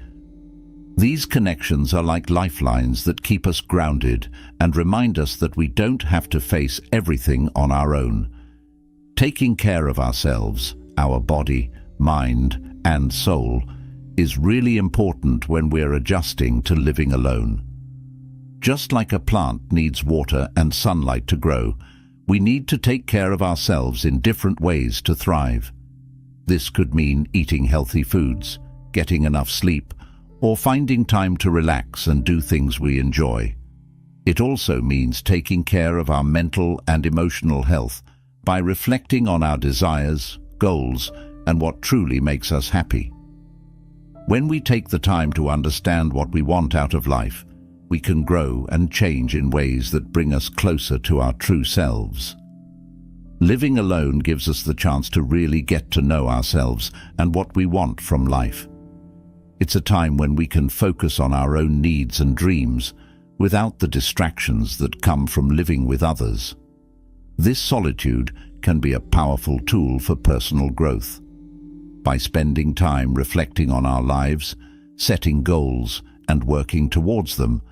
These connections are like lifelines that keep us grounded and remind us that we don't have to face everything on our own. Taking care of ourselves, our body, mind, and soul, is really important when we're adjusting to living alone. Just like a plant needs water and sunlight to grow, we need to take care of ourselves in different ways to thrive. This could mean eating healthy foods, getting enough sleep, or finding time to relax and do things we enjoy. It also means taking care of our mental and emotional health by reflecting on our desires, goals, and what truly makes us happy. When we take the time to understand what we want out of life, we can grow and change in ways that bring us closer to our true selves. Living alone gives us the chance to really get to know ourselves and what we want from life. It's a time when we can focus on our own needs and dreams without the distractions that come from living with others. This solitude can be a powerful tool for personal growth. By spending time reflecting on our lives, setting goals, and working towards them,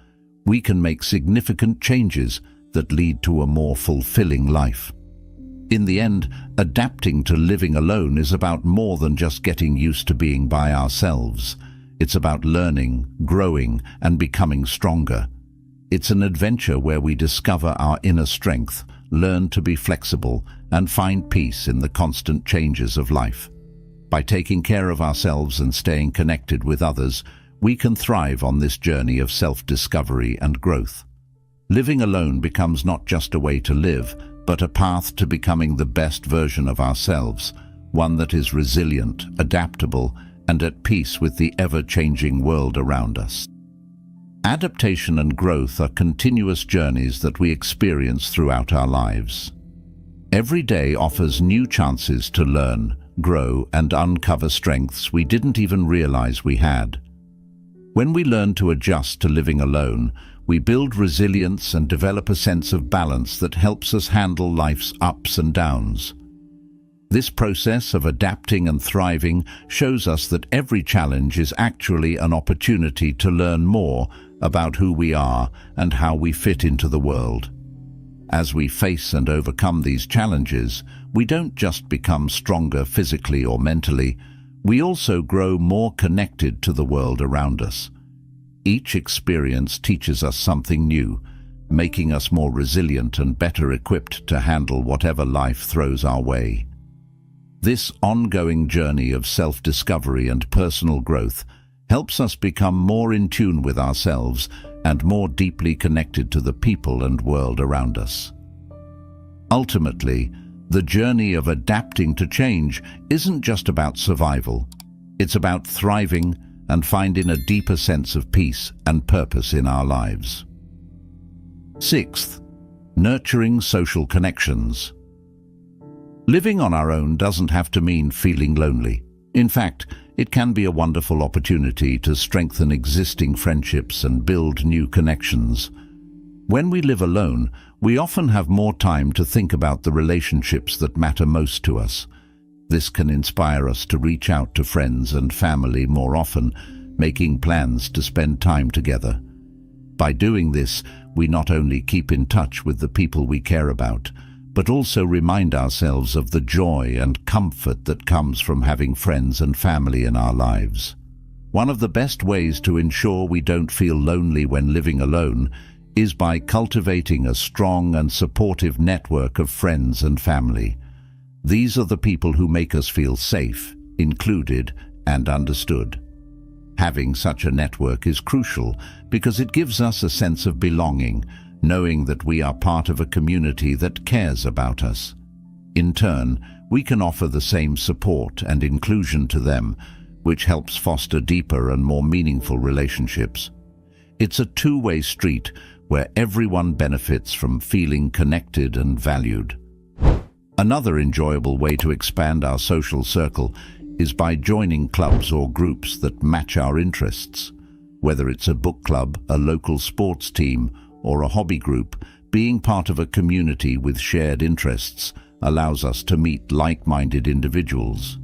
we can make significant changes that lead to a more fulfilling life. In the end, adapting to living alone is about more than just getting used to being by ourselves. It's about learning, growing, and becoming stronger. It's an adventure where we discover our inner strength, learn to be flexible, and find peace in the constant changes of life. By taking care of ourselves and staying connected with others, we can thrive on this journey of self-discovery and growth. Living alone becomes not just a way to live, but a path to becoming the best version of ourselves, one that is resilient, adaptable, and at peace with the ever-changing world around us. Adaptation and growth are continuous journeys that we experience throughout our lives. Every day offers new chances to learn, grow, and uncover strengths we didn't even realize we had. When we learn to adjust to living alone, we build resilience and develop a sense of balance that helps us handle life's ups and downs. This process of adapting and thriving shows us that every challenge is actually an opportunity to learn more about who we are and how we fit into the world. As we face and overcome these challenges, we don't just become stronger physically or mentally, we also grow more connected to the world around us. Each experience teaches us something new, making us more resilient and better equipped to handle whatever life throws our way. This ongoing journey of self-discovery and personal growth helps us become more in tune with ourselves and more deeply connected to the people and world around us. Ultimately, the journey of adapting to change isn't just about survival. It's about thriving and finding a deeper sense of peace and purpose in our lives. Sixth, nurturing social connections. Living on our own doesn't have to mean feeling lonely. In fact, it can be a wonderful opportunity to strengthen existing friendships and build new connections. When we live alone, we often have more time to think about the relationships that matter most to us. This can inspire us to reach out to friends and family more often, making plans to spend time together. By doing this, we not only keep in touch with the people we care about, but also remind ourselves of the joy and comfort that comes from having friends and family in our lives. One of the best ways to ensure we don't feel lonely when living alone is by cultivating a strong and supportive network of friends and family. These are the people who make us feel safe, included, and understood. Having such a network is crucial because it gives us a sense of belonging, knowing that we are part of a community that cares about us. In turn, we can offer the same support and inclusion to them, which helps foster deeper and more meaningful relationships. It's a two-way street where everyone benefits from feeling connected and valued. Another enjoyable way to expand our social circle is by joining clubs or groups that match our interests. Whether it's a book club, a local sports team, or a hobby group, being part of a community with shared interests allows us to meet like-minded individuals.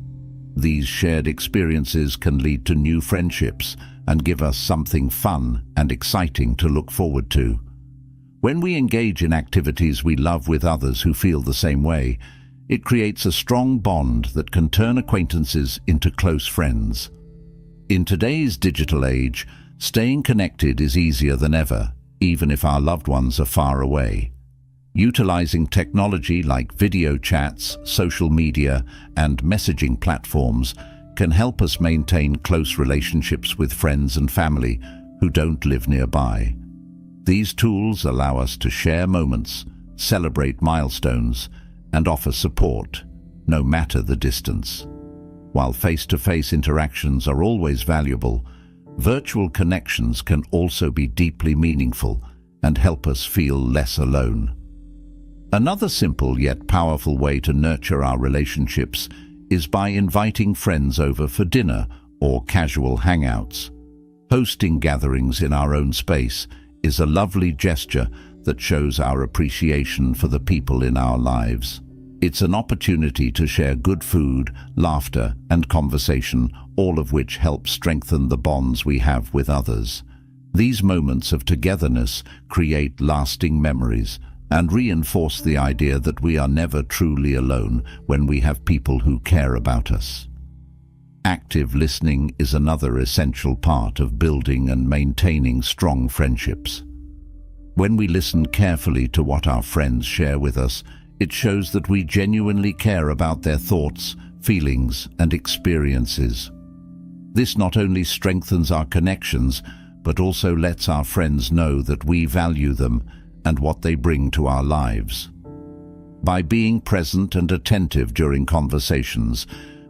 These shared experiences can lead to new friendships and give us something fun and exciting to look forward to. When we engage in activities we love with others who feel the same way, It creates a strong bond that can turn acquaintances into close friends. In today's digital age, staying connected is easier than ever, even if our loved ones are far away. Utilizing technology like video chats, social media, and messaging platforms can help us maintain close relationships with friends and family who don't live nearby. These tools allow us to share moments, celebrate milestones, and offer support, no matter the distance. While face-to-face interactions are always valuable, virtual connections can also be deeply meaningful and help us feel less alone. Another simple yet powerful way to nurture our relationships is by inviting friends over for dinner or casual hangouts. Hosting gatherings in our own space is a lovely gesture that shows our appreciation for the people in our lives. It's an opportunity to share good food, laughter, and conversation, all of which help strengthen the bonds we have with others. These moments of togetherness create lasting memories and reinforce the idea that we are never truly alone when we have people who care about us. Active listening is another essential part of building and maintaining strong friendships. When we listen carefully to what our friends share with us, it shows that we genuinely care about their thoughts, feelings, and experiences. This not only strengthens our connections, but also lets our friends know that we value them and what they bring to our lives. By being present and attentive during conversations,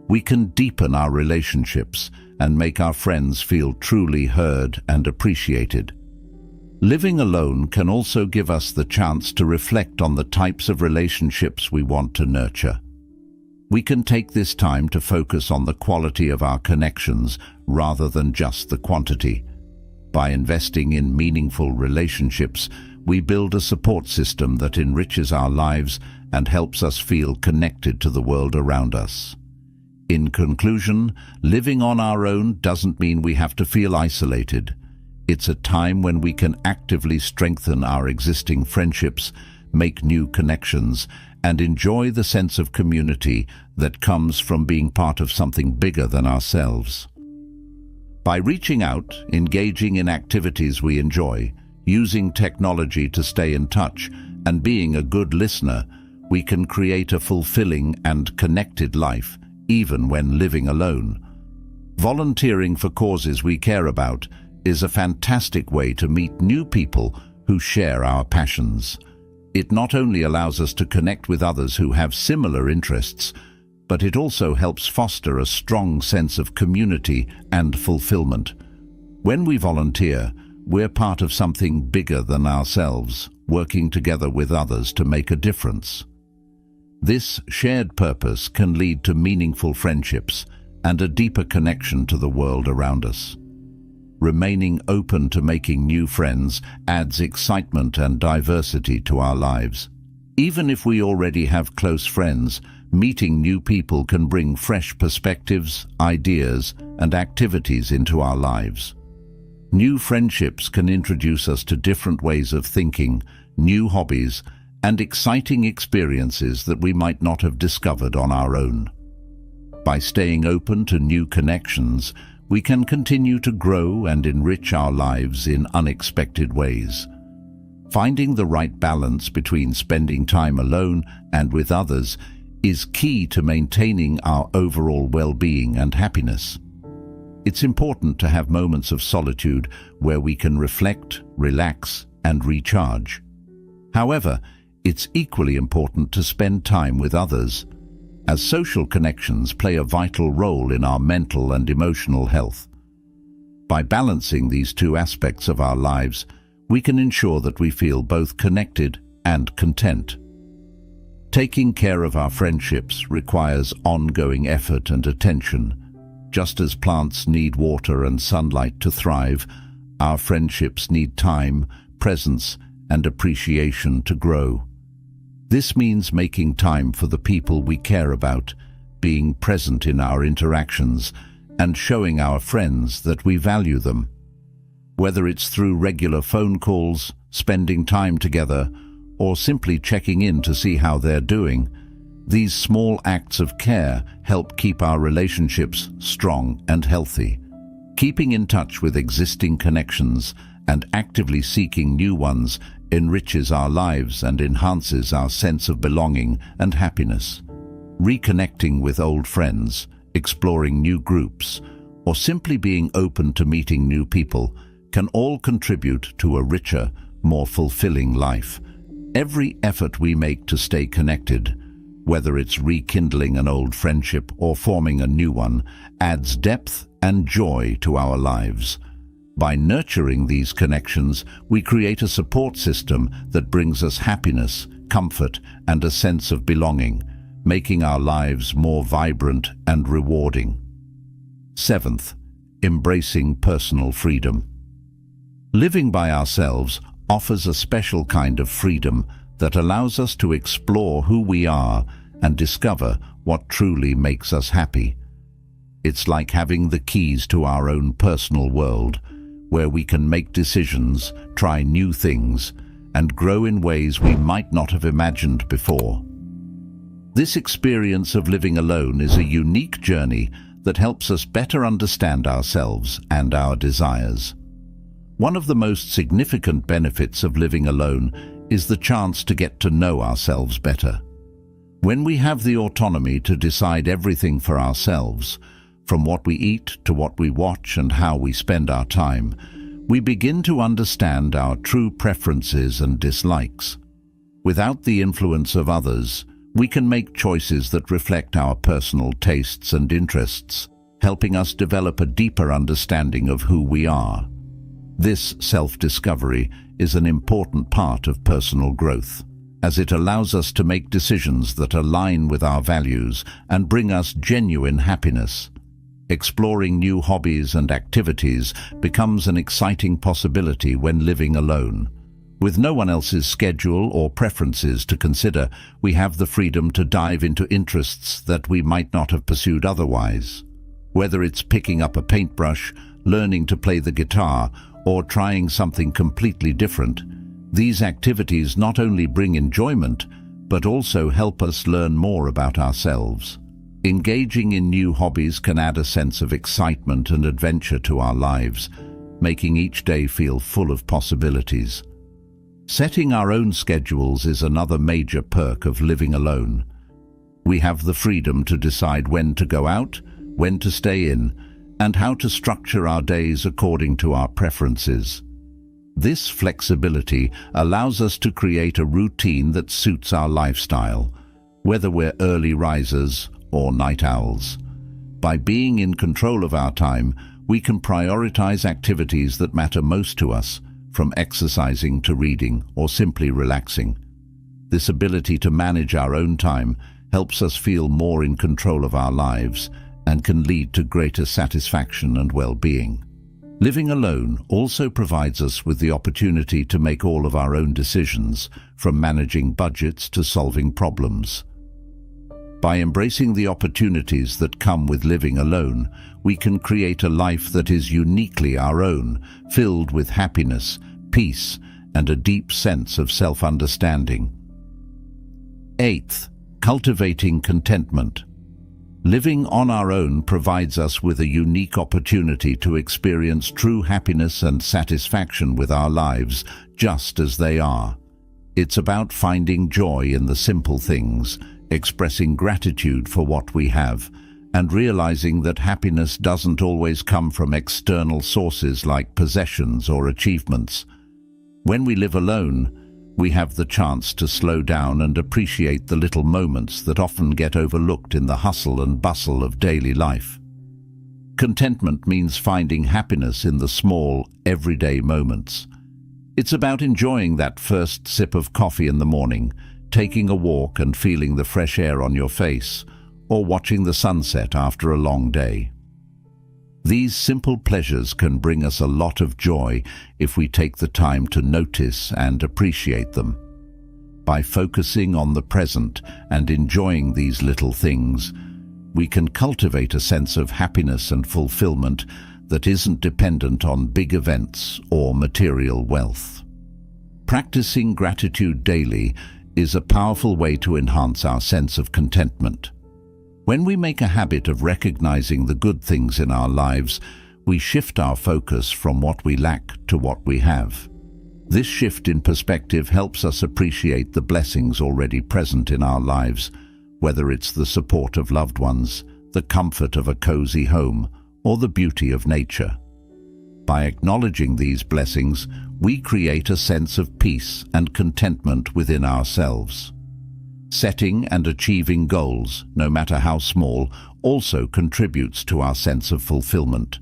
we can deepen our relationships and make our friends feel truly heard and appreciated. Living alone can also give us the chance to reflect on the types of relationships we want to nurture. We can take this time to focus on the quality of our connections rather than just the quantity. By investing in meaningful relationships, we build a support system that enriches our lives and helps us feel connected to the world around us. In conclusion, living on our own doesn't mean we have to feel isolated. It's a time when we can actively strengthen our existing friendships, make new connections, and enjoy the sense of community that comes from being part of something bigger than ourselves. By reaching out, engaging in activities we enjoy, using technology to stay in touch, and being a good listener, we can create a fulfilling and connected life, even when living alone. Volunteering for causes we care about is a fantastic way to meet new people who share our passions. It not only allows us to connect with others who have similar interests, but it also helps foster a strong sense of community and fulfillment. When we volunteer, we're part of something bigger than ourselves, working together with others to make a difference. This shared purpose can lead to meaningful friendships and a deeper connection to the world around us. Remaining open to making new friends adds excitement and diversity to our lives. Even if we already have close friends, meeting new people can bring fresh perspectives, ideas, and activities into our lives. New friendships can introduce us to different ways of thinking, new hobbies, and exciting experiences that we might not have discovered on our own. By staying open to new connections, we can continue to grow and enrich our lives in unexpected ways. Finding the right balance between spending time alone and with others is key to maintaining our overall well-being and happiness. It's important to have moments of solitude where we can reflect, relax, and recharge. However, it's equally important to spend time with others, as social connections play a vital role in our mental and emotional health. By balancing these two aspects of our lives, we can ensure that we feel both connected and content. Taking care of our friendships requires ongoing effort and attention. Just as plants need water and sunlight to thrive, our friendships need time, presence, and appreciation to grow. This means making time for the people we care about, being present in our interactions, and showing our friends that we value them. Whether it's through regular phone calls, spending time together, or simply checking in to see how they're doing, These small acts of care help keep our relationships strong and healthy. Keeping in touch with existing connections and actively seeking new ones enriches our lives and enhances our sense of belonging and happiness. Reconnecting with old friends, exploring new groups, or simply being open to meeting new people can all contribute to a richer, more fulfilling life. Every effort we make to stay connected, whether it's rekindling an old friendship or forming a new one, adds depth and joy to our lives. By nurturing these connections, we create a support system that brings us happiness, comfort, and a sense of belonging, making our lives more vibrant and rewarding. Seventh, embracing personal freedom. Living by ourselves offers a special kind of freedom that allows us to explore who we are and discover what truly makes us happy. It's like having the keys to our own personal world, where we can make decisions, try new things, and grow in ways we might not have imagined before. This experience of living alone is a unique journey that helps us better understand ourselves and our desires. One of the most significant benefits of living alone is the chance to get to know ourselves better. When we have the autonomy to decide everything for ourselves, from what we eat to what we watch and how we spend our time, we begin to understand our true preferences and dislikes. Without the influence of others, we can make choices that reflect our personal tastes and interests, helping us develop a deeper understanding of who we are. This self-discovery is an important part of personal growth, as it allows us to make decisions that align with our values and bring us genuine happiness. Exploring new hobbies and activities becomes an exciting possibility when living alone. With no one else's schedule or preferences to consider, we have the freedom to dive into interests that we might not have pursued otherwise. Whether it's picking up a paintbrush, learning to play the guitar, or trying something completely different, these activities not only bring enjoyment, but also help us learn more about ourselves. Engaging in new hobbies can add a sense of excitement and adventure to our lives, making each day feel full of possibilities. Setting our own schedules is another major perk of living alone. We have the freedom to decide when to go out, when to stay in, and how to structure our days according to our preferences. This flexibility allows us to create a routine that suits our lifestyle, whether we're early risers or night owls. By being in control of our time, we can prioritize activities that matter most to us, from exercising to reading or simply relaxing. This ability to manage our own time helps us feel more in control of our lives and can lead to greater satisfaction and well-being. Living alone also provides us with the opportunity to make all of our own decisions, from managing budgets to solving problems. By embracing the opportunities that come with living alone, we can create a life that is uniquely our own, filled with happiness, peace, and a deep sense of self-understanding. Eighth, cultivating contentment. Living on our own provides us with a unique opportunity to experience true happiness and satisfaction with our lives just as they are. It's about finding joy in the simple things, expressing gratitude for what we have, and realizing that happiness doesn't always come from external sources like possessions or achievements. When we live alone, we have the chance to slow down and appreciate the little moments that often get overlooked in the hustle and bustle of daily life. Contentment means finding happiness in the small, everyday moments. It's about enjoying that first sip of coffee in the morning, taking a walk and feeling the fresh air on your face, or watching the sunset after a long day. These simple pleasures can bring us a lot of joy if we take the time to notice and appreciate them. By focusing on the present and enjoying these little things, we can cultivate a sense of happiness and fulfillment that isn't dependent on big events or material wealth. Practicing gratitude daily is a powerful way to enhance our sense of contentment. When we make a habit of recognizing the good things in our lives, we shift our focus from what we lack to what we have. This shift in perspective helps us appreciate the blessings already present in our lives, whether it's the support of loved ones, the comfort of a cozy home, or the beauty of nature. By acknowledging these blessings, we create a sense of peace and contentment within ourselves. Setting and achieving goals, no matter how small, also contributes to our sense of fulfillment.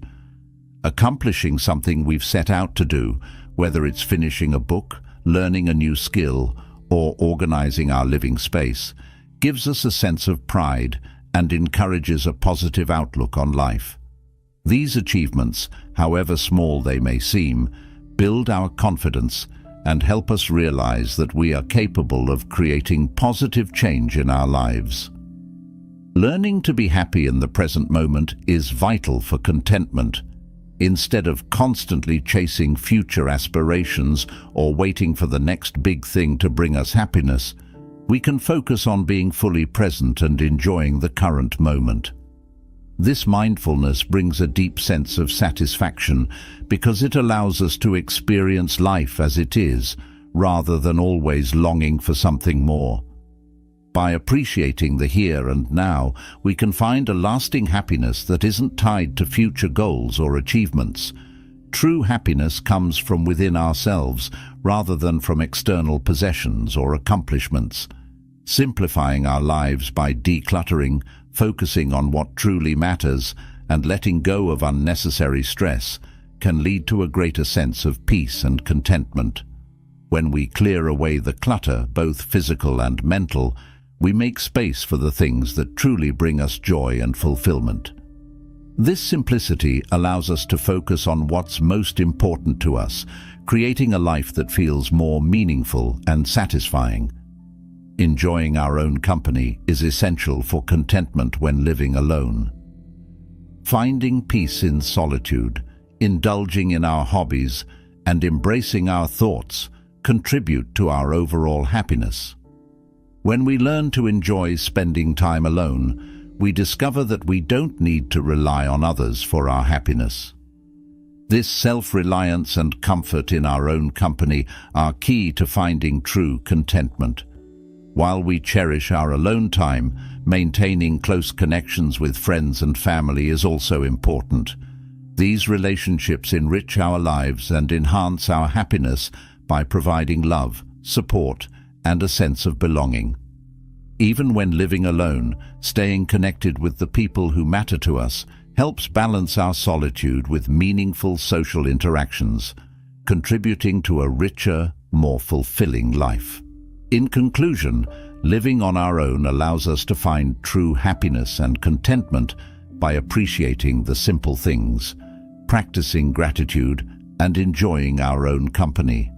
Accomplishing something we've set out to do, whether it's finishing a book, learning a new skill, or organizing our living space, gives us a sense of pride and encourages a positive outlook on life. These achievements, however small they may seem, build our confidence and help us realize that we are capable of creating positive change in our lives. Learning to be happy in the present moment is vital for contentment. Instead of constantly chasing future aspirations or waiting for the next big thing to bring us happiness, we can focus on being fully present and enjoying the current moment. This mindfulness brings a deep sense of satisfaction because it allows us to experience life as it is, rather than always longing for something more. By appreciating the here and now, we can find a lasting happiness that isn't tied to future goals or achievements. True happiness comes from within ourselves rather than from external possessions or accomplishments. Simplifying our lives by decluttering, focusing on what truly matters, and letting go of unnecessary stress can lead to a greater sense of peace and contentment. When we clear away the clutter, both physical and mental, we make space for the things that truly bring us joy and fulfillment. This simplicity allows us to focus on what's most important to us, creating a life that feels more meaningful and satisfying. Enjoying our own company is essential for contentment when living alone. Finding peace in solitude, indulging in our hobbies, and embracing our thoughts contribute to our overall happiness. When we learn to enjoy spending time alone, we discover that we don't need to rely on others for our happiness. This self-reliance and comfort in our own company are key to finding true contentment. While we cherish our alone time, maintaining close connections with friends and family is also important. These relationships enrich our lives and enhance our happiness by providing love, support, and a sense of belonging. Even when living alone, staying connected with the people who matter to us helps balance our solitude with meaningful social interactions, contributing to a richer, more fulfilling life. In conclusion, living on our own allows us to find true happiness and contentment by appreciating the simple things, practicing gratitude, and enjoying our own company.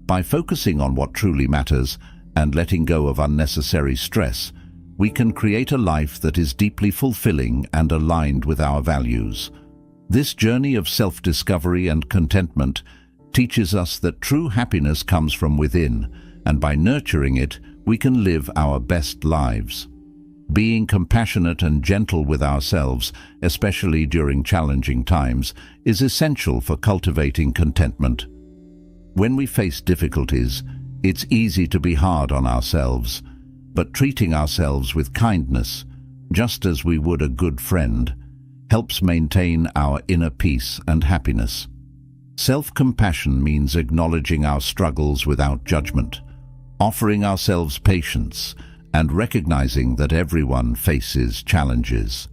By focusing on what truly matters and letting go of unnecessary stress, we can create a life that is deeply fulfilling and aligned with our values. This journey of self-discovery and contentment teaches us that true happiness comes from within, and by nurturing it, we can live our best lives. Being compassionate and gentle with ourselves, especially during challenging times, is essential for cultivating contentment. When we face difficulties, it's easy to be hard on ourselves, but treating ourselves with kindness, just as we would a good friend, helps maintain our inner peace and happiness. Self-compassion means acknowledging our struggles without judgment, offering ourselves patience, and recognizing that everyone faces challenges.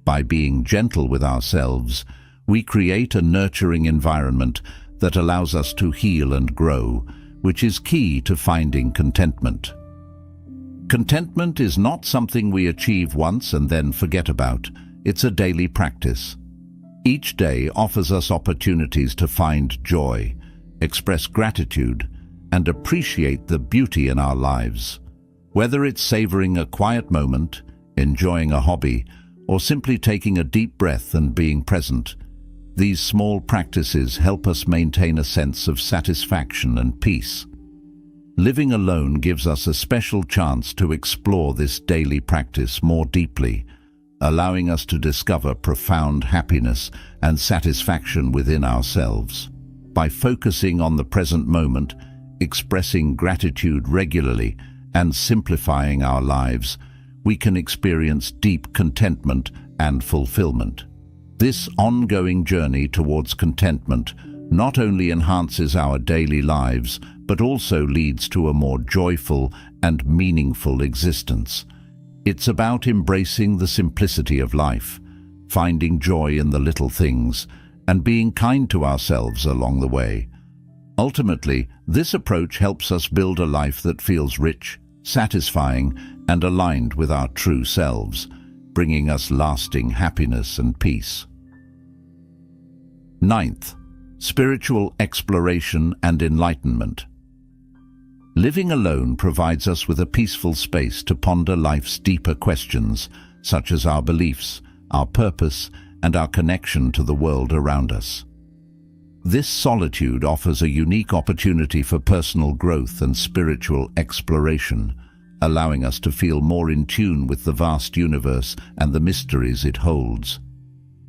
By being gentle with ourselves, we create a nurturing environment that allows us to heal and grow, which is key to finding contentment. Contentment is not something we achieve once and then forget about. It's a daily practice. Each day offers us opportunities to find joy, express gratitude, and appreciate the beauty in our lives. Whether it's savoring a quiet moment, enjoying a hobby, or simply taking a deep breath and being present, these small practices help us maintain a sense of satisfaction and peace. Living alone gives us a special chance to explore this daily practice more deeply, allowing us to discover profound happiness and satisfaction within ourselves. By focusing on the present moment, expressing gratitude regularly, and simplifying our lives, we can experience deep contentment and fulfillment. This ongoing journey towards contentment not only enhances our daily lives, but also leads to a more joyful and meaningful existence. It's about embracing the simplicity of life, finding joy in the little things, and being kind to ourselves along the way. Ultimately, this approach helps us build a life that feels rich, satisfying, and aligned with our true selves, bringing us lasting happiness and peace. Ninth, spiritual exploration and enlightenment. Living alone provides us with a peaceful space to ponder life's deeper questions, such as our beliefs, our purpose, and our connection to the world around us. This solitude offers a unique opportunity for personal growth and spiritual exploration, allowing us to feel more in tune with the vast universe and the mysteries it holds.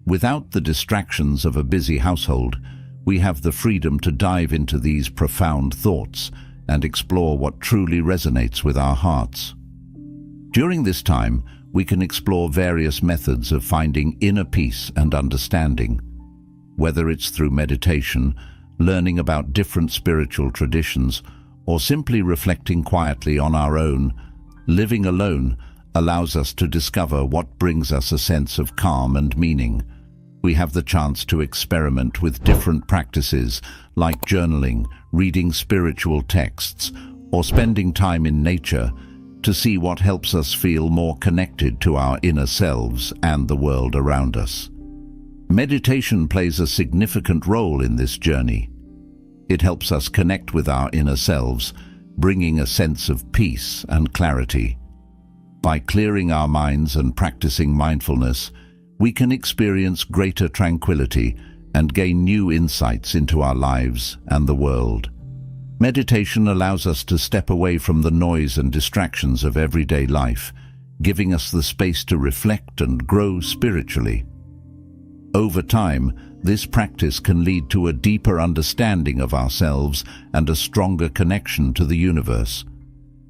Without the distractions of a busy household, we have the freedom to dive into these profound thoughts and explore what truly resonates with our hearts. During this time, we can explore various methods of finding inner peace and understanding. Whether it's through meditation, learning about different spiritual traditions, or simply reflecting quietly on our own, living alone allows us to discover what brings us a sense of calm and meaning. We have the chance to experiment with different practices like journaling, reading spiritual texts, or spending time in nature to see what helps us feel more connected to our inner selves and the world around us. Meditation plays a significant role in this journey. It helps us connect with our inner selves, bringing a sense of peace and clarity. By clearing our minds and practicing mindfulness, we can experience greater tranquility and gain new insights into our lives and the world. Meditation allows us to step away from the noise and distractions of everyday life, giving us the space to reflect and grow spiritually. Over time, this practice can lead to a deeper understanding of ourselves and a stronger connection to the universe.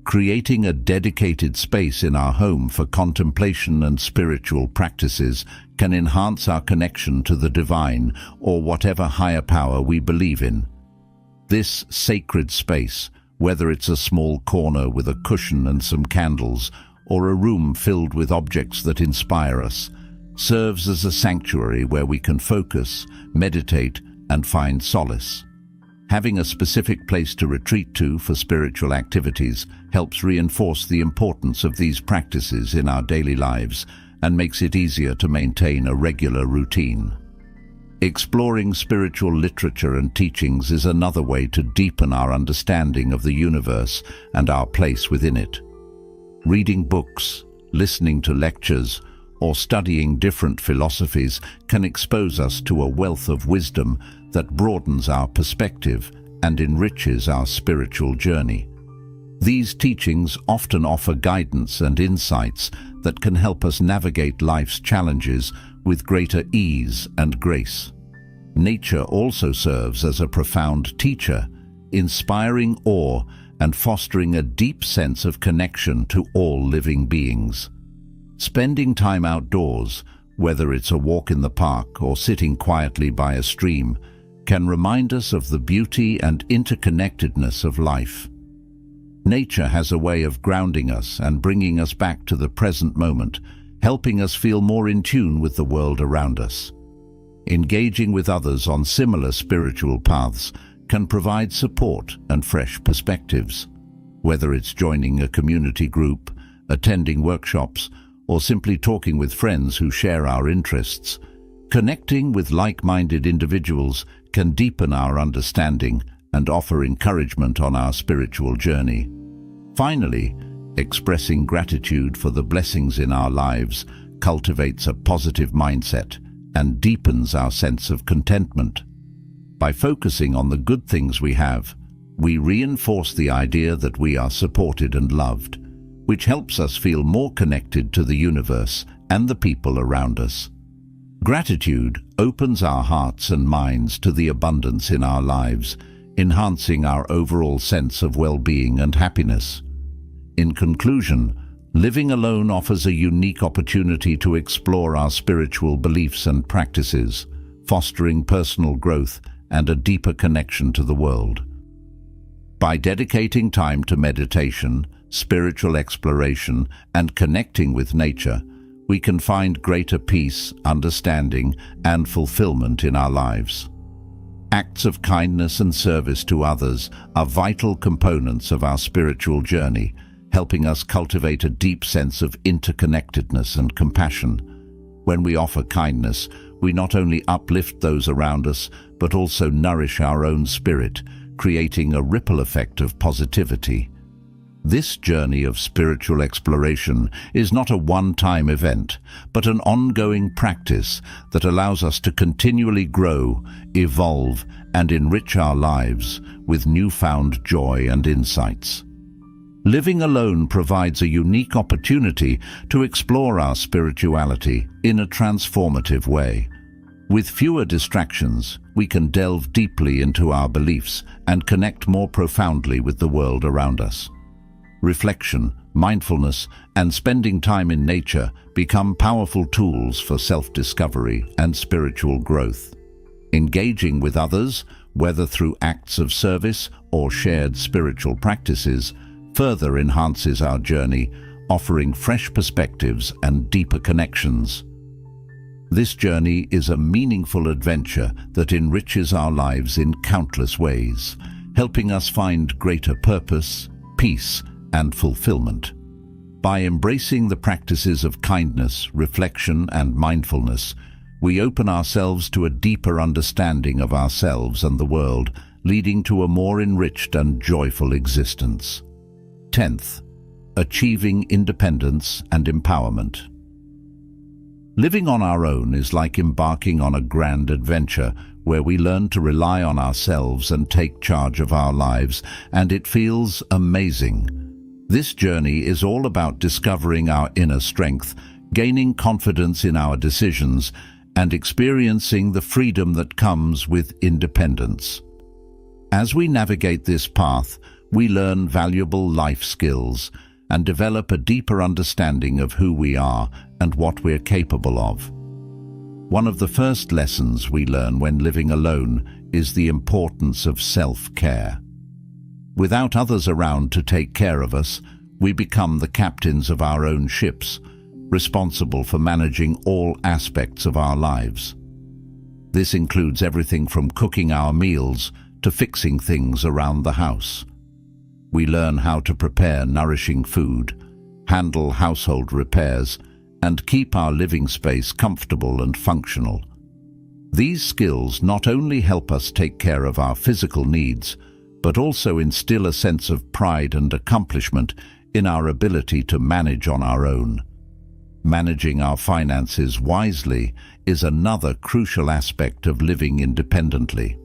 Creating a dedicated space in our home for contemplation and spiritual practices can enhance our connection to the divine or whatever higher power we believe in. This sacred space, whether it's a small corner with a cushion and some candles, or a room filled with objects that inspire us, serves as a sanctuary where we can focus, meditate, and find solace. Having a specific place to retreat to for spiritual activities helps reinforce the importance of these practices in our daily lives and makes it easier to maintain a regular routine. Exploring spiritual literature and teachings is another way to deepen our understanding of the universe and our place within it. Reading books, listening to lectures, or studying different philosophies can expose us to a wealth of wisdom that broadens our perspective and enriches our spiritual journey. These teachings often offer guidance and insights that can help us navigate life's challenges with greater ease and grace. Nature also serves as a profound teacher, inspiring awe and fostering a deep sense of connection to all living beings. Spending time outdoors, whether it's a walk in the park or sitting quietly by a stream, can remind us of the beauty and interconnectedness of life. Nature has a way of grounding us and bringing us back to the present moment, helping us feel more in tune with the world around us. Engaging with others on similar spiritual paths can provide support and fresh perspectives. Whether it's joining a community group, attending workshops, or simply talking with friends who share our interests, connecting with like-minded individuals can deepen our understanding and offer encouragement on our spiritual journey. Finally, expressing gratitude for the blessings in our lives cultivates a positive mindset and deepens our sense of contentment. By focusing on the good things we have, We reinforce the idea that we are supported and loved, which helps us feel more connected to the universe and the people around us. Gratitude opens our hearts and minds to the abundance in our lives, enhancing our overall sense of well-being and happiness. In conclusion, living alone offers a unique opportunity to explore our spiritual beliefs and practices, fostering personal growth and a deeper connection to the world. By dedicating time to meditation, spiritual exploration, and connecting with nature, we can find greater peace, understanding, and fulfillment in our lives. Acts of kindness and service to others are vital components of our spiritual journey, helping us cultivate a deep sense of interconnectedness and compassion. When we offer kindness, we not only uplift those around us, but also nourish our own spirit, creating a ripple effect of positivity. This journey of spiritual exploration is not a one-time event, but an ongoing practice that allows us to continually grow, evolve, and enrich our lives with newfound joy and insights. Living alone provides a unique opportunity to explore our spirituality in a transformative way. With fewer distractions, we can delve deeply into our beliefs and connect more profoundly with the world around us. Reflection, mindfulness, and spending time in nature become powerful tools for self-discovery and spiritual growth. Engaging with others, whether through acts of service or shared spiritual practices, further enhances our journey, offering fresh perspectives and deeper connections. This journey is a meaningful adventure that enriches our lives in countless ways, helping us find greater purpose, peace, and fulfillment. By embracing the practices of kindness, reflection, and mindfulness, we open ourselves to a deeper understanding of ourselves and the world, leading to a more enriched and joyful existence. 10th, achieving independence and empowerment. Living on our own is like embarking on a grand adventure where we learn to rely on ourselves and take charge of our lives, and it feels amazing. This journey is all about discovering our inner strength, gaining confidence in our decisions, and experiencing the freedom that comes with independence. As we navigate this path, we learn valuable life skills and develop a deeper understanding of who we are and what we're capable of. One of the first lessons we learn when living alone is the importance of self-care. Without others around to take care of us, we become the captains of our own ships, responsible for managing all aspects of our lives. This includes everything from cooking our meals to fixing things around the house. We learn how to prepare nourishing food, handle household repairs, and keep our living space comfortable and functional. These skills not only help us take care of our physical needs, but also instill a sense of pride and accomplishment in our ability to manage on our own. Managing our finances wisely is another crucial aspect of living independently.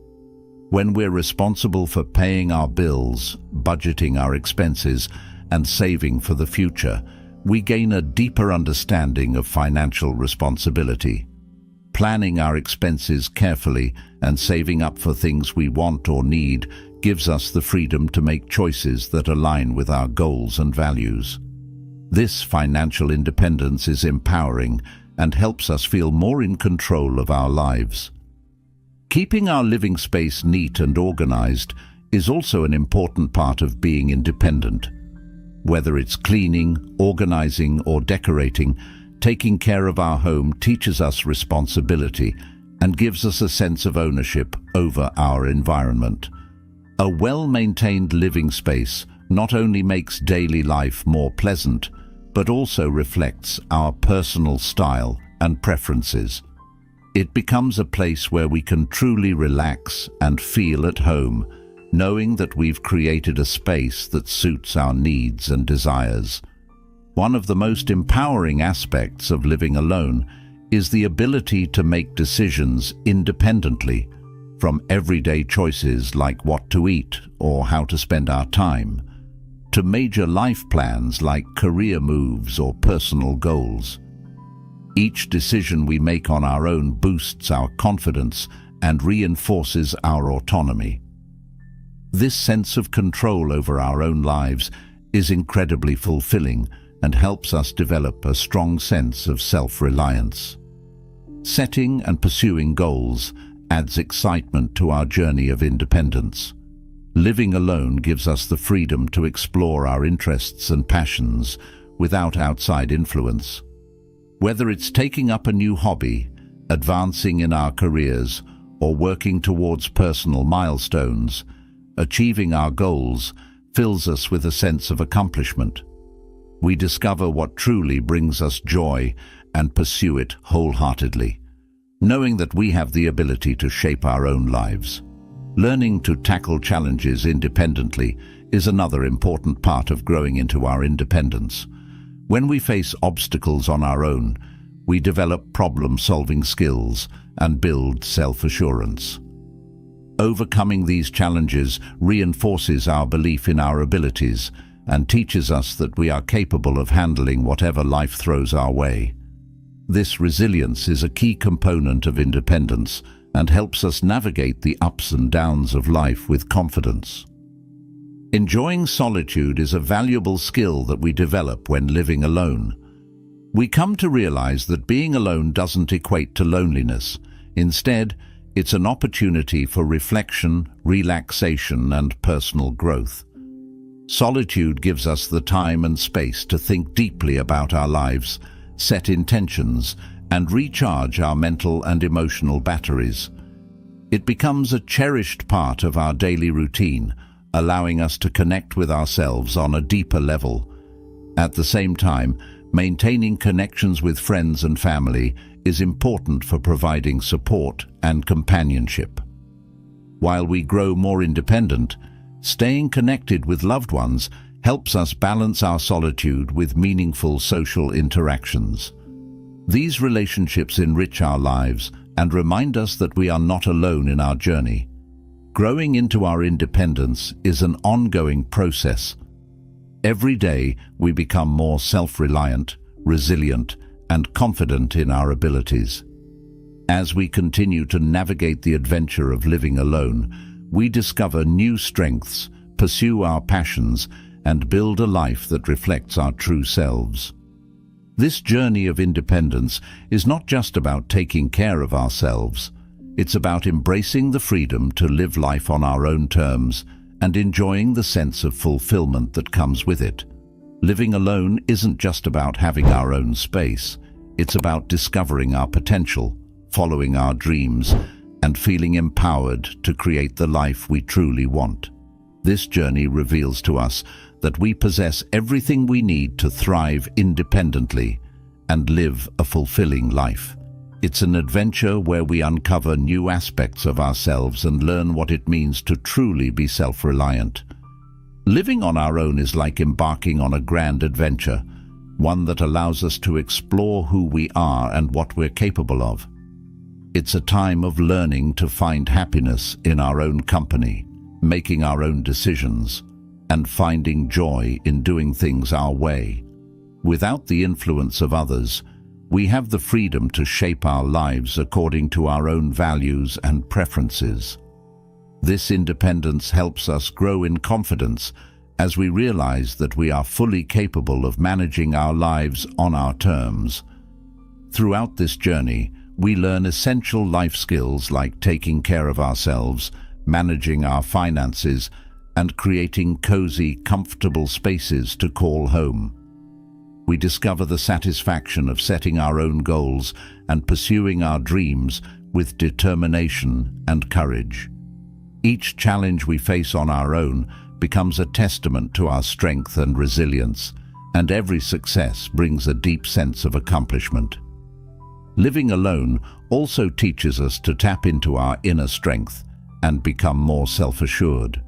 When we're responsible for paying our bills, budgeting our expenses, and saving for the future, we gain a deeper understanding of financial responsibility. Planning our expenses carefully and saving up for things we want or need gives us the freedom to make choices that align with our goals and values. This financial independence is empowering and helps us feel more in control of our lives. Keeping our living space neat and organized is also an important part of being independent. Whether it's cleaning, organizing, or decorating, taking care of our home teaches us responsibility and gives us a sense of ownership over our environment. A well-maintained living space not only makes daily life more pleasant, but also reflects our personal style and preferences. It becomes a place where we can truly relax and feel at home, knowing that we've created a space that suits our needs and desires. One of the most empowering aspects of living alone is the ability to make decisions independently, from everyday choices like what to eat or how to spend our time, to major life plans like career moves or personal goals. Each decision we make on our own boosts our confidence and reinforces our autonomy. This sense of control over our own lives is incredibly fulfilling and helps us develop a strong sense of self-reliance. Setting and pursuing goals adds excitement to our journey of independence. Living alone gives us the freedom to explore our interests and passions without outside influence. Whether it's taking up a new hobby, advancing in our careers, or working towards personal milestones, achieving our goals fills us with a sense of accomplishment. We discover what truly brings us joy and pursue it wholeheartedly, knowing that we have the ability to shape our own lives. Learning to tackle challenges independently is another important part of growing into our independence. When we face obstacles on our own, we develop problem-solving skills and build self-assurance. Overcoming these challenges reinforces our belief in our abilities and teaches us that we are capable of handling whatever life throws our way. This resilience is a key component of independence and helps us navigate the ups and downs of life with confidence. Enjoying solitude is a valuable skill that we develop when living alone. We come to realize that being alone doesn't equate to loneliness. Instead, it's an opportunity for reflection, relaxation, and personal growth. Solitude gives us the time and space to think deeply about our lives, set intentions, and recharge our mental and emotional batteries. It becomes a cherished part of our daily routine, allowing us to connect with ourselves on a deeper level. At the same time, maintaining connections with friends and family is important for providing support and companionship. While we grow more independent, staying connected with loved ones helps us balance our solitude with meaningful social interactions. These relationships enrich our lives and remind us that we are not alone in our journey. Growing into our independence is an ongoing process. Every day we become more self-reliant, resilient, and confident in our abilities. As we continue to navigate the adventure of living alone, we discover new strengths, pursue our passions, and build a life that reflects our true selves. This journey of independence is not just about taking care of ourselves. It's about embracing the freedom to live life on our own terms and enjoying the sense of fulfillment that comes with it. Living alone isn't just about having our own space. It's about discovering our potential, following our dreams, and feeling empowered to create the life we truly want. This journey reveals to us that we possess everything we need to thrive independently and live a fulfilling life. It's an adventure where we uncover new aspects of ourselves and learn what it means to truly be self-reliant. Living on our own is like embarking on a grand adventure, one that allows us to explore who we are and what we're capable of. It's a time of learning to find happiness in our own company, making our own decisions, and finding joy in doing things our way. Without the influence of others, we have the freedom to shape our lives according to our own values and preferences. This independence helps us grow in confidence as we realize that we are fully capable of managing our lives on our terms. Throughout this journey, we learn essential life skills like taking care of ourselves, managing our finances, and creating cozy, comfortable spaces to call home. We discover the satisfaction of setting our own goals and pursuing our dreams with determination and courage. Each challenge we face on our own becomes a testament to our strength and resilience, and every success brings a deep sense of accomplishment. Living alone also teaches us to tap into our inner strength and become more self-assured.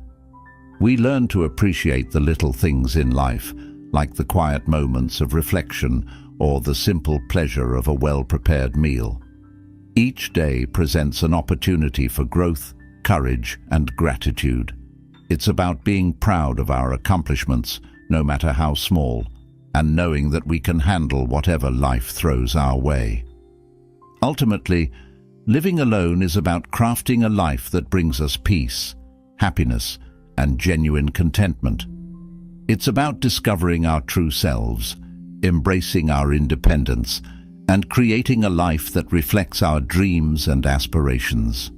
We learn to appreciate the little things in life, like the quiet moments of reflection or the simple pleasure of a well-prepared meal. Each day presents an opportunity for growth, courage, and gratitude. It's about being proud of our accomplishments, no matter how small, and knowing that we can handle whatever life throws our way. Ultimately, living alone is about crafting a life that brings us peace, happiness, and genuine contentment. It's about discovering our true selves, embracing our independence, and creating a life that reflects our dreams and aspirations.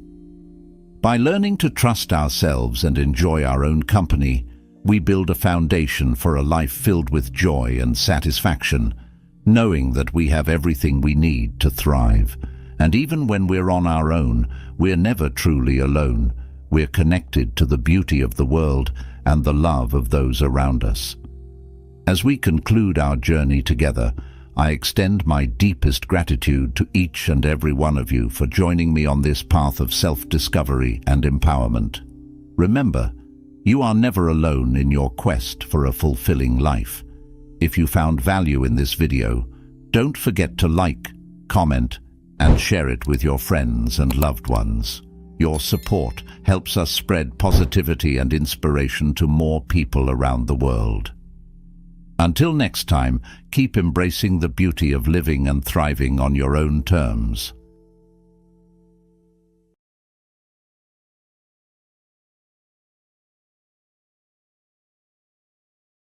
By learning to trust ourselves and enjoy our own company, we build a foundation for a life filled with joy and satisfaction, knowing that we have everything we need to thrive. And even when we're on our own, we're never truly alone. We're connected to the beauty of the world and the love of those around us. As we conclude our journey together, I extend my deepest gratitude to each and every one of you for joining me on this path of self-discovery and empowerment. Remember, you are never alone in your quest for a fulfilling life. If you found value in this video, don't forget to like, comment, and share it with your friends and loved ones. Your support helps us spread positivity and inspiration to more people around the world. Until next time, keep embracing the beauty of living and thriving on your own terms.